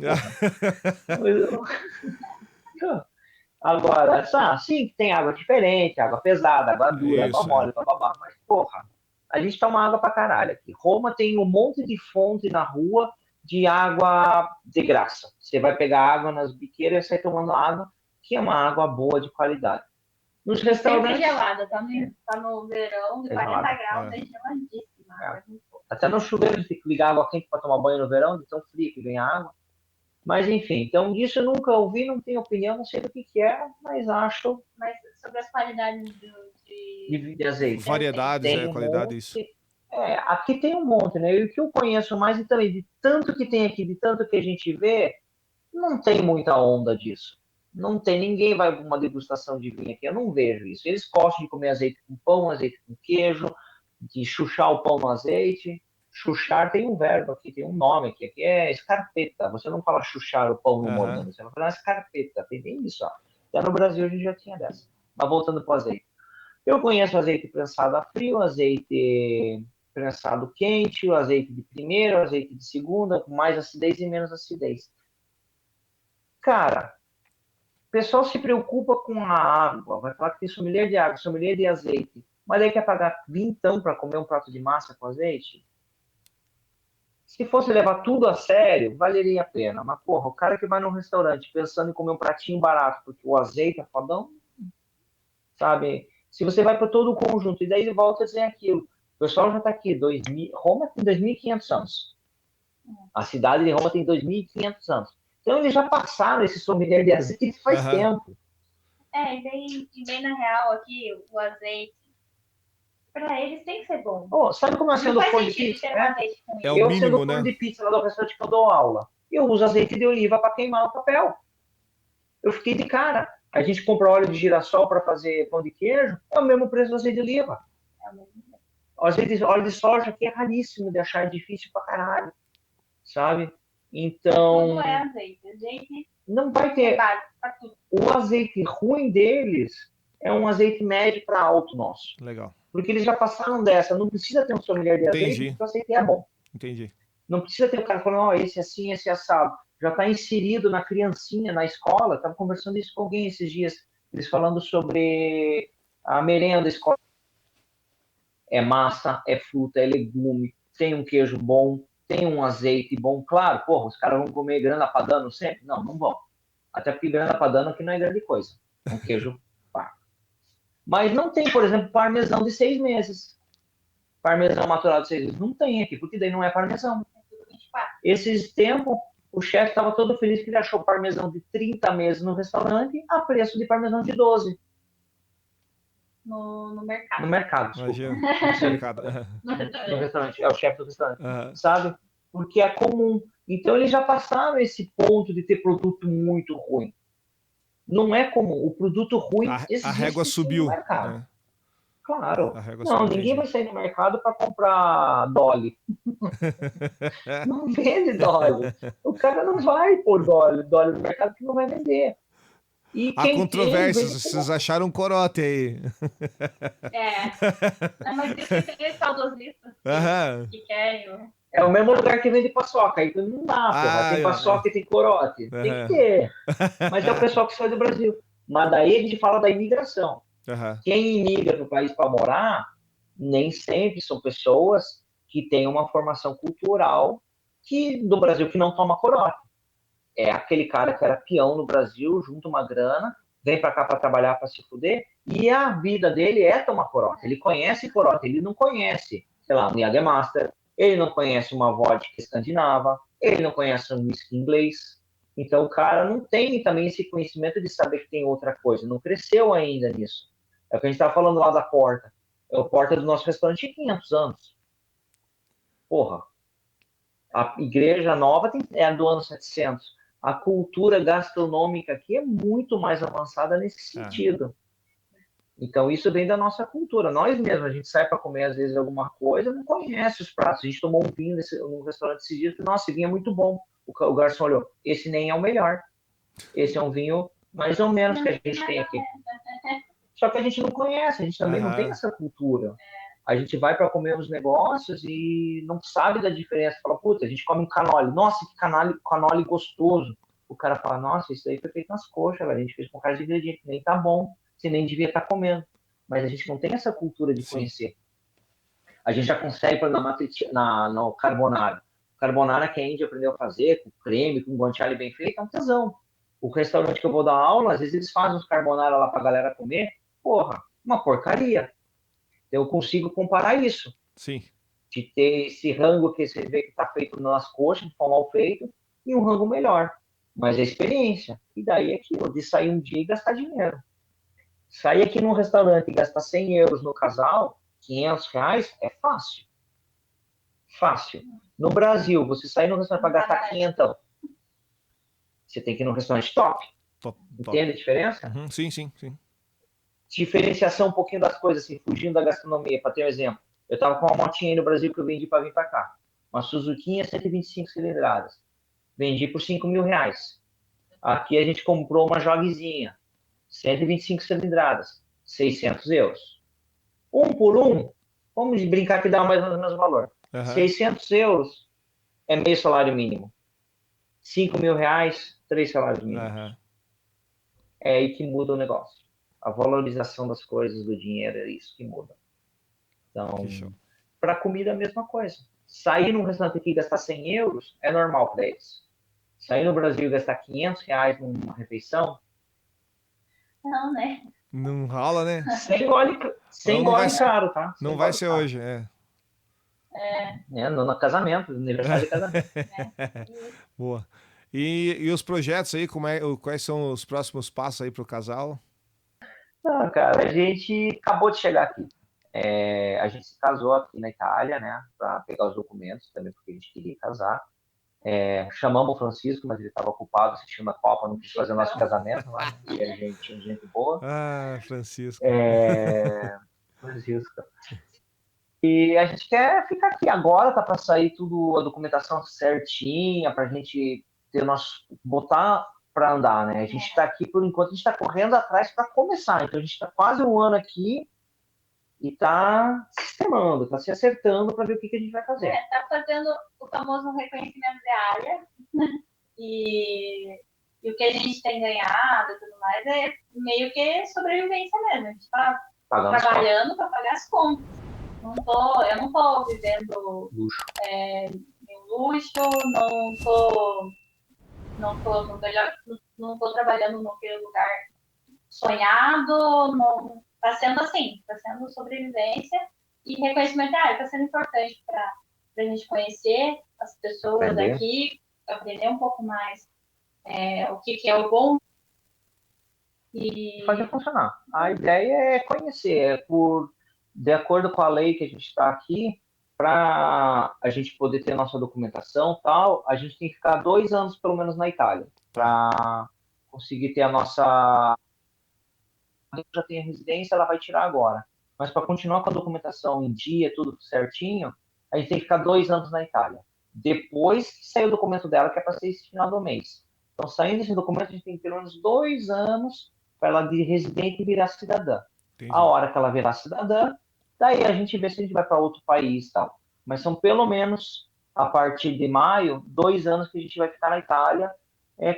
Speaker 2: Agora, sim, tem água diferente, água pesada, água dura, água
Speaker 3: Isso,
Speaker 2: mole, bababá, mas porra, a gente toma água pra caralho aqui. Roma tem um monte de fonte na rua de água de graça. Você vai pegar água nas biqueiras e sai tomando água, que é uma água boa de qualidade. Nos
Speaker 4: Sempre
Speaker 2: restaurantes.
Speaker 4: gelada, tá no verão, de 40 graus, é geladíssima.
Speaker 2: Até no chuveiro a gente tem que ligar água quente para tomar banho no verão, de tão frio que vem a água. Mas enfim, então disso eu nunca ouvi, não tenho opinião, não sei do que é, mas acho.
Speaker 4: Mas sobre as qualidades
Speaker 2: De azeite.
Speaker 3: Variedades,
Speaker 2: Tem
Speaker 3: qualidade, isso.
Speaker 2: Aqui tem um monte, né? E o que eu conheço mais, e também de tanto que tem aqui, de tanto que a gente vê, não tem muita onda disso. Não tem, ninguém vai para uma degustação de vinho aqui, eu não vejo isso. Eles gostam de comer azeite com pão, azeite com queijo, de chuchar o pão no azeite. Chuchar tem um verbo aqui, tem um nome aqui, que é escarpeta. Você não fala chuchar o pão no morno, você vai falar escarpeta, tem bem isso. Ó. Até no Brasil a gente já tinha dessa. Mas voltando para o azeite. Eu conheço azeite prensado a frio, azeite prensado quente, o azeite de primeira, o azeite de segunda, com mais acidez e menos acidez. Cara, o pessoal se preocupa com a água, vai falar que tem sommelier de água, sommelier de azeite, mas aí quer pagar vintão para comer um prato de massa com azeite? Se fosse levar tudo a sério, valeria a pena. Mas, porra, o cara que vai num restaurante pensando em comer um pratinho barato porque o azeite é fodão, sabe? Se você vai para todo o conjunto, e daí ele volta a dizer aquilo. O pessoal já está aqui, Roma tem 2.500 anos. A cidade de Roma tem 2.500 anos. Então eles já passaram esse sommelier de azeite faz tempo.
Speaker 4: E bem na real aqui, o azeite, para eles tem que ser bom.
Speaker 2: Sabe como eu sendo fã de pizza?
Speaker 3: O mínimo,
Speaker 2: sendo
Speaker 3: né?
Speaker 2: fã de pizza lá do restaurante que eu dou aula, eu uso azeite de oliva para queimar o papel. Eu fiquei de cara. A gente compra óleo de girassol para fazer pão de queijo, é o mesmo preço do azeite de oliva. Óleo de soja aqui é raríssimo de achar, é difícil pra caralho, sabe? Então...
Speaker 4: Tudo é azeite. Azeite
Speaker 2: não vai ter... O azeite ruim deles é um azeite médio para alto nosso.
Speaker 3: Legal.
Speaker 2: Porque eles já passaram dessa. Não precisa ter um sommelier de azeite, porque o azeite é bom.
Speaker 3: Entendi.
Speaker 2: Não precisa ter um cara falando, esse assim, esse assado. Já está inserido na criancinha, na escola. Estava conversando isso com alguém esses dias. Eles falando sobre a merenda da escola. É massa, é fruta, é legume, tem um queijo bom, tem um azeite bom. Claro, porra, os caras vão comer grana padano sempre? Não, não vão. Até porque grana padano aqui não é grande coisa. É um queijo pá. Mas não tem, por exemplo, parmesão de 6 meses. Parmesão maturado de 6 meses. Não tem aqui, porque daí não é parmesão. Esses tempos, o chefe estava todo feliz que ele achou parmesão de 30 meses no restaurante a preço de parmesão de 12.
Speaker 4: No mercado.
Speaker 2: No mercado,
Speaker 3: Imagina.
Speaker 2: No restaurante, é o chefe do restaurante, sabe? Porque é comum. Então eles já passaram esse ponto de ter produto muito ruim. Não é comum. O produto ruim
Speaker 3: a régua subiu.
Speaker 2: No mercado. Claro.
Speaker 3: Não,
Speaker 2: ninguém vai sair no mercado para comprar Dolly. Não vende Dolly. O cara não vai pôr Dolly no mercado que não vai vender. E
Speaker 3: há controvérsias, vocês acharam um corote aí.
Speaker 4: Mas tem que ter saudosistas que querem.
Speaker 2: É o mesmo lugar que vende paçoca, aí não dá, porra. Tem paçoca e tem corote. Tem que ter. Mas é o pessoal que sai do Brasil. Mas daí a gente fala da imigração. Quem imigra para o país para morar, nem sempre são pessoas que têm uma formação cultural do Brasil que não toma corote. É aquele cara que era peão no Brasil, junta uma grana, vem para cá para trabalhar, para se fuder, e a vida dele é tomar corote. Ele conhece corote, ele não conhece, sei lá, um Jägermeister, ele não conhece uma vodka escandinava, ele não conhece um whisky inglês. Então o cara não tem também esse conhecimento de saber que tem outra coisa, não cresceu ainda nisso. É o que a gente estava falando lá da porta. A porta do nosso restaurante tem 500 anos. Porra. A igreja nova é do ano 700. a cultura gastronômica aqui é muito mais avançada nesse sentido. Então, isso vem da nossa cultura. Nós mesmos, a gente sai para comer, às vezes, alguma coisa, não conhece os pratos. A gente tomou um vinho num restaurante esses dias e, nossa, esse vinho é muito bom. O garçom olhou, esse nem é o melhor. Esse é um vinho mais ou menos que a gente tem aqui. Só que a gente não conhece, a gente também não tem essa cultura. A gente vai para comer os negócios e não sabe da diferença. Fala, puta, a gente come um canole. Nossa, que canole gostoso. O cara fala, nossa, isso aí foi feito nas coxas, velho. A gente fez com cara de ingrediente, nem tá bom. Você nem devia estar comendo. Mas a gente não tem essa cultura de conhecer. A gente já consegue, por exemplo, no carbonara. Carbonara que a Índia aprendeu a fazer, com creme, com guanciale bem feito, é um tesão. O restaurante que eu vou dar aula, às vezes eles fazem uns carbonara lá pra galera comer. Porra, uma porcaria. Eu consigo comparar isso.
Speaker 3: Sim.
Speaker 2: De ter esse rango que você vê que está feito nas coxas, de forma mal feito, e um rango melhor. Mas é experiência. E daí é aquilo, de sair um dia e gastar dinheiro. Sair aqui num restaurante e gastar 100 euros no casal, 500 reais, é fácil. Fácil. No Brasil, você sair num restaurante para gastar 500, você tem que ir num restaurante top. Entende a diferença?
Speaker 3: Uhum. Sim.
Speaker 2: Diferenciação um pouquinho das coisas, assim, fugindo da gastronomia. Para ter um exemplo, eu estava com uma motinha aí no Brasil que eu vendi para vir para cá. Uma Suzuki 125 cilindradas. Vendi por 5 mil reais. Aqui a gente comprou uma Jogzinha, 125 cilindradas, 600 euros. Um por um, vamos brincar que dá mais ou menos o mesmo valor. 600 euros é meio salário mínimo. 5 mil reais, 3 salários mínimos. É aí que muda o negócio. A valorização das coisas, do dinheiro, é isso que muda. Então, para comida é a mesma coisa. Sair num restaurante aqui e gastar 100 euros é normal para eles. Sair no Brasil e gastar 500 reais numa refeição...
Speaker 4: Não, né?
Speaker 3: Não rola, né?
Speaker 2: Sem gole caro, tá?
Speaker 3: Não vai ser hoje,
Speaker 2: No casamento, no aniversário de casamento.
Speaker 3: Boa. E os projetos aí, quais são os próximos passos aí pro casal?
Speaker 2: Não, cara, a gente acabou de chegar aqui. A gente se casou aqui na Itália, né? Para pegar os documentos também, porque a gente queria casar. Chamamos o Francisco, mas ele estava ocupado assistindo a Copa, não quis fazer o nosso casamento lá. E a gente boa.
Speaker 3: Ah, Francisco.
Speaker 2: Francisco. E a gente quer ficar aqui agora, tá para sair tudo, a documentação certinha, para a gente ter botar para andar, né? A gente está aqui por enquanto, a gente está correndo atrás para começar. Então a gente está quase um ano aqui e está sistemando, está se acertando para ver o que a gente vai fazer.
Speaker 4: Está fazendo o famoso reconhecimento de área, e o que a gente tem ganhado e tudo mais é meio que sobrevivência mesmo. A gente está trabalhando para pagar as contas. Eu não tô vivendo
Speaker 2: luxo.
Speaker 4: Em luxo, não tô trabalhando naquele lugar sonhado, não. Está sendo assim, está sendo sobrevivência e reconhecimento da área, está sendo importante para a gente conhecer as pessoas aqui, aprender um pouco mais o que é o bom. E
Speaker 2: fazer funcionar. A ideia é conhecer, de acordo com a lei que a gente está aqui, para a gente poder ter nossa documentação e tal, a gente tem que ficar 2 anos pelo menos na Itália, para conseguir ter a nossa... já tem a residência, ela vai tirar agora. Mas para continuar com a documentação em dia, tudo certinho, a gente tem que ficar 2 anos na Itália. Depois que sair o documento dela, que é para ser esse final do mês. Então, saindo esse documento, a gente tem pelo menos 2 anos para ela de residente virar cidadã. Entendi. A hora que ela virar cidadã, daí a gente vê se a gente vai para outro país e tal. Mas são pelo menos, a partir de maio, 2 anos que a gente vai ficar na Itália,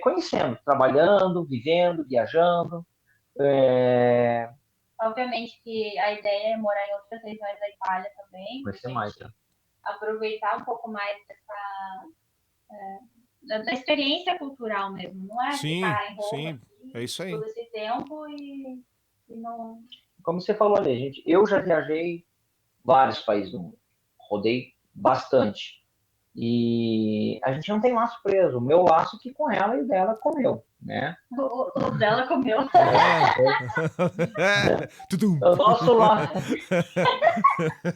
Speaker 2: conhecendo, trabalhando, vivendo, viajando.
Speaker 4: Obviamente que a ideia é morar em outras regiões da Itália também.
Speaker 2: Vai ser mais, né?
Speaker 4: Aproveitar um pouco mais da experiência cultural mesmo, não é? Ficar em Roma,
Speaker 3: sim, é isso aí.
Speaker 4: Todo esse tempo e não...
Speaker 2: Como você falou ali, gente, eu já viajei vários países do mundo, rodei bastante. E a gente não tem laço preso. O meu laço que com ela e o dela comeu, né?
Speaker 4: O dela comeu.
Speaker 2: O nosso laço.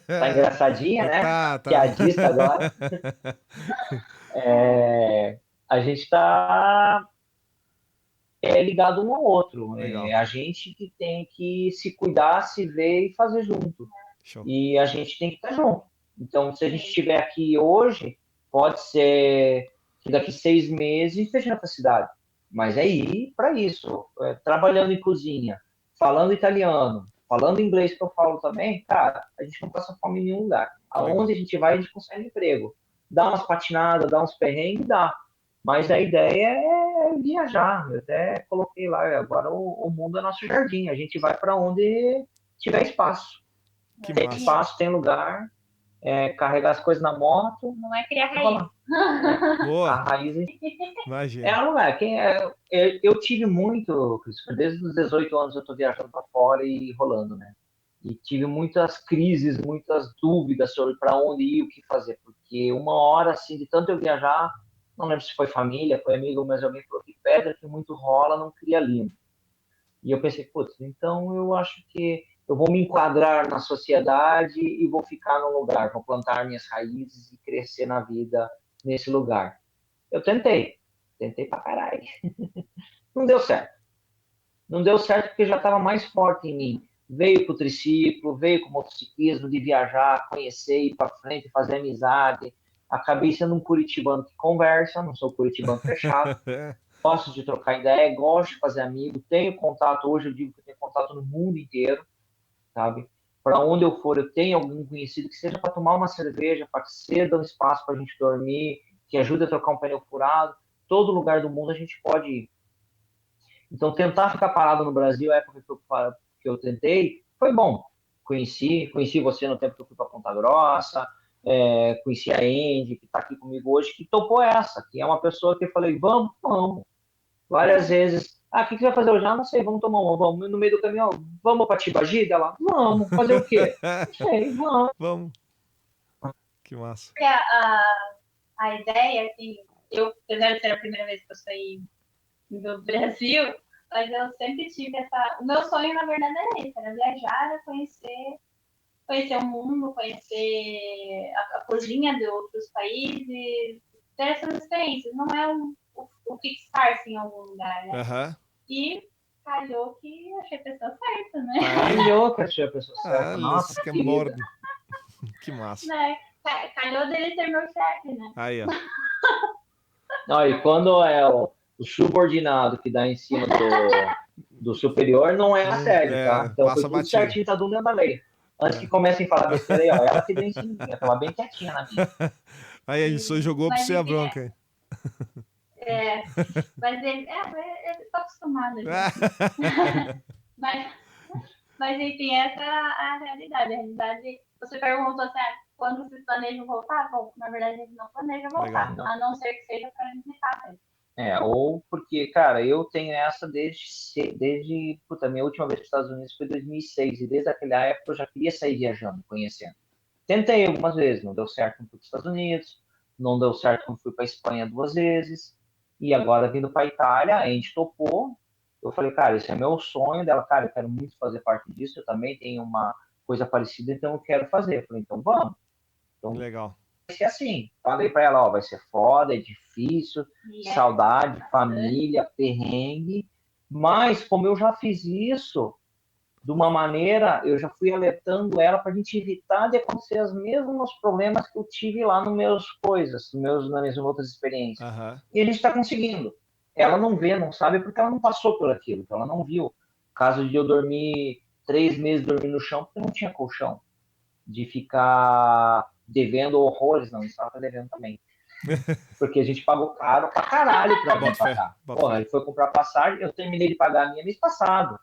Speaker 2: Tá engraçadinha, né?
Speaker 3: Tá.
Speaker 2: Piadista agora. a gente está ligado um ao outro.
Speaker 3: Legal.
Speaker 2: É a gente que tem que se cuidar, se ver e fazer junto.
Speaker 3: Show.
Speaker 2: E a gente tem que estar junto. Então, se a gente estiver aqui hoje, pode ser que daqui 6 meses esteja na outra cidade. Mas é ir para isso. Trabalhando em cozinha, falando italiano, falando inglês que eu falo também, cara, a gente não passa fome em nenhum lugar. Aonde a gente vai, a gente consegue emprego. Dá umas patinadas, dá uns perrengues, dá. Mas a ideia é viajar. Eu até coloquei lá, agora o mundo é nosso jardim. A gente vai para onde tiver espaço.
Speaker 3: Que
Speaker 2: Tem
Speaker 3: massa.
Speaker 2: espaço, tem lugar. Carregar as coisas na moto.
Speaker 4: Não é criar
Speaker 2: Vamos
Speaker 4: raiz.
Speaker 2: lá. A
Speaker 3: Boa.
Speaker 2: raiz
Speaker 3: Imagina.
Speaker 2: é um lugar. Eu tive muito, Christopher, desde os 18 anos eu estou viajando para fora e rolando, né? E tive muitas crises, muitas dúvidas sobre para onde ir, o que fazer. Porque uma hora, assim, de tanto eu viajar, não lembro se foi família, foi amigo, mas alguém falou que pedra que muito rola não cria limo. E eu pensei, putz, então eu acho que eu vou me enquadrar na sociedade e vou ficar num lugar, vou plantar minhas raízes e crescer na vida nesse lugar. Eu tentei pra caralho. Não deu certo. Não deu certo porque já estava mais forte em mim. Veio com o triciclo, veio com o motociclismo, de viajar, conhecer, ir para frente, fazer amizade. Acabei sendo um curitibano que conversa, não sou curitibano fechado. Gosto de trocar ideia, gosto de fazer amigo, tenho contato, hoje eu digo que eu tenho contato no mundo inteiro, sabe? Para onde eu for, eu tenho algum conhecido que seja para tomar uma cerveja, para ser dando espaço para a gente dormir, que ajude a trocar um pneu furado. Todo lugar do mundo a gente pode ir. Então, tentar ficar parado no Brasil, a época que eu tentei, foi bom. Conheci você no tempo que eu fui para Ponta Grossa, conheci a Andy, que está aqui comigo hoje, que topou essa, que é uma pessoa que eu falei, vamos, vamos. Várias vezes, o que você vai fazer hoje? Não sei, vamos tomar uma, vamos. No meio do caminhão, vamos para Tibagi? Dela, vamos. Fazer o quê? Não sei, vamos.
Speaker 3: Vamos. Que massa.
Speaker 4: A ideia, assim, apesar de ser a primeira vez que eu saí do Brasil, mas eu sempre tive essa... O meu sonho, na verdade, era esse, era viajar, era conhecer o mundo, conhecer a cozinha de outros países, ter essas experiências. Não é o fixar-se em algum lugar, né?
Speaker 3: Aham.
Speaker 4: E calhou que achei a pessoa certa, né?
Speaker 2: Calhou que achei a pessoa certa.
Speaker 3: Ah,
Speaker 2: Nossa,
Speaker 3: que
Speaker 2: querida.
Speaker 3: mordo. Que massa.
Speaker 4: Né? Calhou dele ser meu chefe, né?
Speaker 3: Aí, ó.
Speaker 2: Não, e quando é o subordinado que dá em cima do superior, não é assédio, tá? Então
Speaker 3: passa
Speaker 2: foi tudo
Speaker 3: batido.
Speaker 2: certinho, tá tudo dentro da lei. Antes que comecem a falar besteira aí, ó, ela que deu em cima, eu tava bem quietinha na minha.
Speaker 3: Aí a gente só jogou pra
Speaker 4: Mas
Speaker 3: você a
Speaker 4: enfim,
Speaker 3: bronca aí.
Speaker 4: mas ele tá acostumado. Mas enfim, essa é a realidade. A realidade, você perguntou assim, quando vocês planejam voltar? Bom, na verdade, a gente não planeja voltar,
Speaker 2: Legal.
Speaker 4: a não ser que seja para visitar mesmo.
Speaker 2: Ou porque, cara, eu tenho essa desde puta, minha última vez para os Estados Unidos foi em 2006, e desde aquela época eu já queria sair viajando, conhecendo. Tentei algumas vezes, não deu certo quando fui para os Estados Unidos, não deu certo quando fui para a Espanha 2 vezes, e agora vindo para a Itália, a gente topou. Eu falei, cara, esse é meu sonho. Dela, cara, eu quero muito fazer parte disso, eu também tenho uma coisa parecida, então eu quero fazer. Eu falei, então vamos. Então,
Speaker 3: Legal.
Speaker 2: vai ser assim. Falei pra ela, ó, vai ser foda, é difícil, saudade, família, perrengue, mas como eu já fiz isso de uma maneira, eu já fui alertando ela pra gente evitar de acontecer os mesmos problemas que eu tive lá nas minhas outras experiências.
Speaker 3: Aham.
Speaker 2: E a gente tá conseguindo. Ela não vê, não sabe, porque ela não passou por aquilo, então ela não viu. Caso de eu dormir 3 meses dormindo no chão, porque não tinha colchão. De ficar devendo horrores, não, estava devendo também. Porque a gente pagou caro pra caralho pra vir pra cá. Porra, ele foi comprar passagem, eu terminei de pagar a minha mês passado.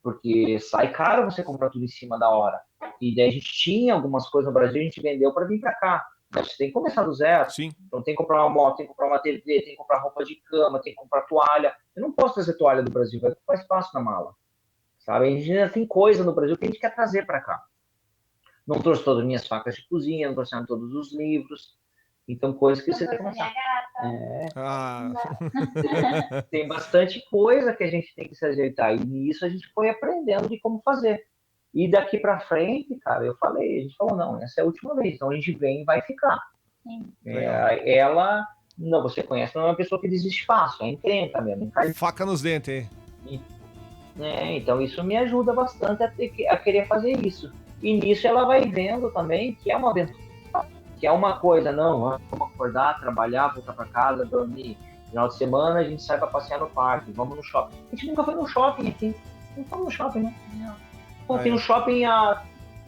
Speaker 2: Porque sai caro você comprar tudo em cima da hora. E daí a gente tinha algumas coisas no Brasil, a gente vendeu pra vir pra cá. Mas você tem que começar do zero.
Speaker 3: Sim.
Speaker 2: Então tem que comprar uma moto, tem que comprar uma TV, tem que comprar roupa de cama, tem que comprar toalha. Eu não posso trazer toalha do Brasil, vai ocupar espaço na mala. Sabe? A gente ainda tem coisa no Brasil que a gente quer trazer pra cá. Não trouxe todas as minhas facas de cozinha, não trouxe todos os livros. Então, coisas que você tem que começar. Tem bastante coisa que a gente tem que se ajeitar. E nisso a gente foi aprendendo de como fazer. E daqui pra frente, cara, a gente falou, não, essa é a última vez. Então a gente vem e vai ficar.
Speaker 4: Sim.
Speaker 2: Ela não, você conhece, não é uma pessoa que desiste fácil, é encrenca mesmo.
Speaker 3: Faca nos dentes, hein?
Speaker 2: Então isso me ajuda bastante a querer fazer isso. E nisso ela vai vendo também que é uma aventura, que é uma coisa, não, vamos acordar, trabalhar, voltar para casa, dormir. Final de semana a gente sai para passear no parque, vamos no shopping. A gente nunca foi no shopping aqui. Não fomos no shopping, né? Não. Tem um shopping a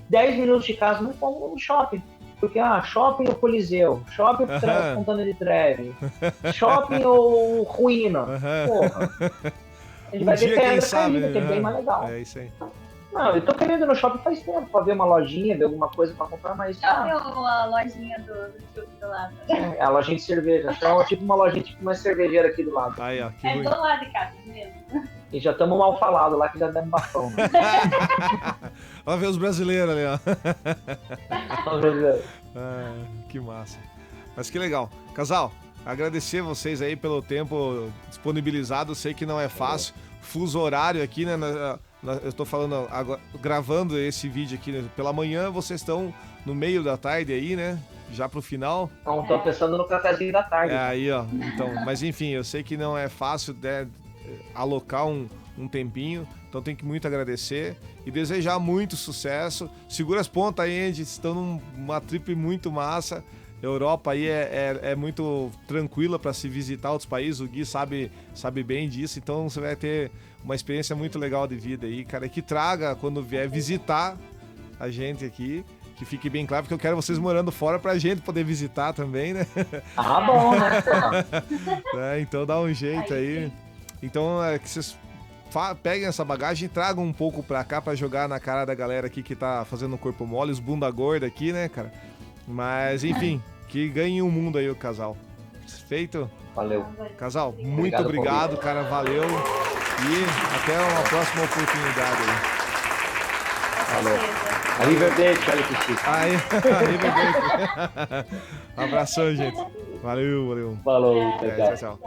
Speaker 2: 10 minutos de casa, não fomos no shopping. Porque, shopping ou Coliseu, shopping ou Fontana de Trevi, shopping ou Ruína. Porra. A gente vai ver pedra caindo, que é bem mais legal.
Speaker 3: É isso aí.
Speaker 2: Não, eu tô querendo ir no shopping faz tempo, pra ver uma lojinha, ver alguma coisa pra comprar, mas...
Speaker 4: Shopping ou a lojinha do tio do lado?
Speaker 2: É, a lojinha de cerveja. É tipo uma lojinha, tipo uma cervejeira aqui do lado.
Speaker 3: Aí, ó, que
Speaker 4: É
Speaker 3: ruim.
Speaker 4: do lado de casa mesmo.
Speaker 2: E já estamos mal falados lá, que já demos bafão. Né?
Speaker 3: Olha ver os brasileiros ali, ó. Que massa. Mas que legal. Casal, agradecer vocês aí pelo tempo disponibilizado. Sei que não é fácil. Fuso horário aqui, né? Eu tô falando agora, gravando esse vídeo aqui, né? Pela manhã, vocês estão no meio da tarde aí, né? Já pro final.
Speaker 2: Então, tô pensando no cafezinho da tarde.
Speaker 3: É aí, ó. Então, mas enfim, eu sei que não é fácil, né, alocar um tempinho. Então tem que muito agradecer e desejar muito sucesso. Segura as pontas aí, Andy. Estão numa trip muito massa. Europa aí é muito tranquila para se visitar outros países. O Gui sabe bem disso. Então você vai ter uma experiência muito legal de vida aí, cara. Que traga, quando vier visitar a gente aqui, que fique bem claro, porque eu quero vocês morando fora pra gente poder visitar também, né?
Speaker 2: Ah, bom, né?
Speaker 3: Então dá um jeito aí. Então é que vocês peguem essa bagagem e tragam um pouco pra cá pra jogar na cara da galera aqui que tá fazendo corpo mole, os bunda gorda aqui, né, cara? Mas, enfim, que ganhe o mundo aí o casal. Feito?
Speaker 2: Valeu.
Speaker 3: Casal, muito obrigado, cara, valeu. E até uma próxima oportunidade aí.
Speaker 2: Falou. Arrivederci, olha que chique.
Speaker 3: Arrivederci. Abração, gente. Valeu.
Speaker 2: Falou,
Speaker 3: Tchau, tchau.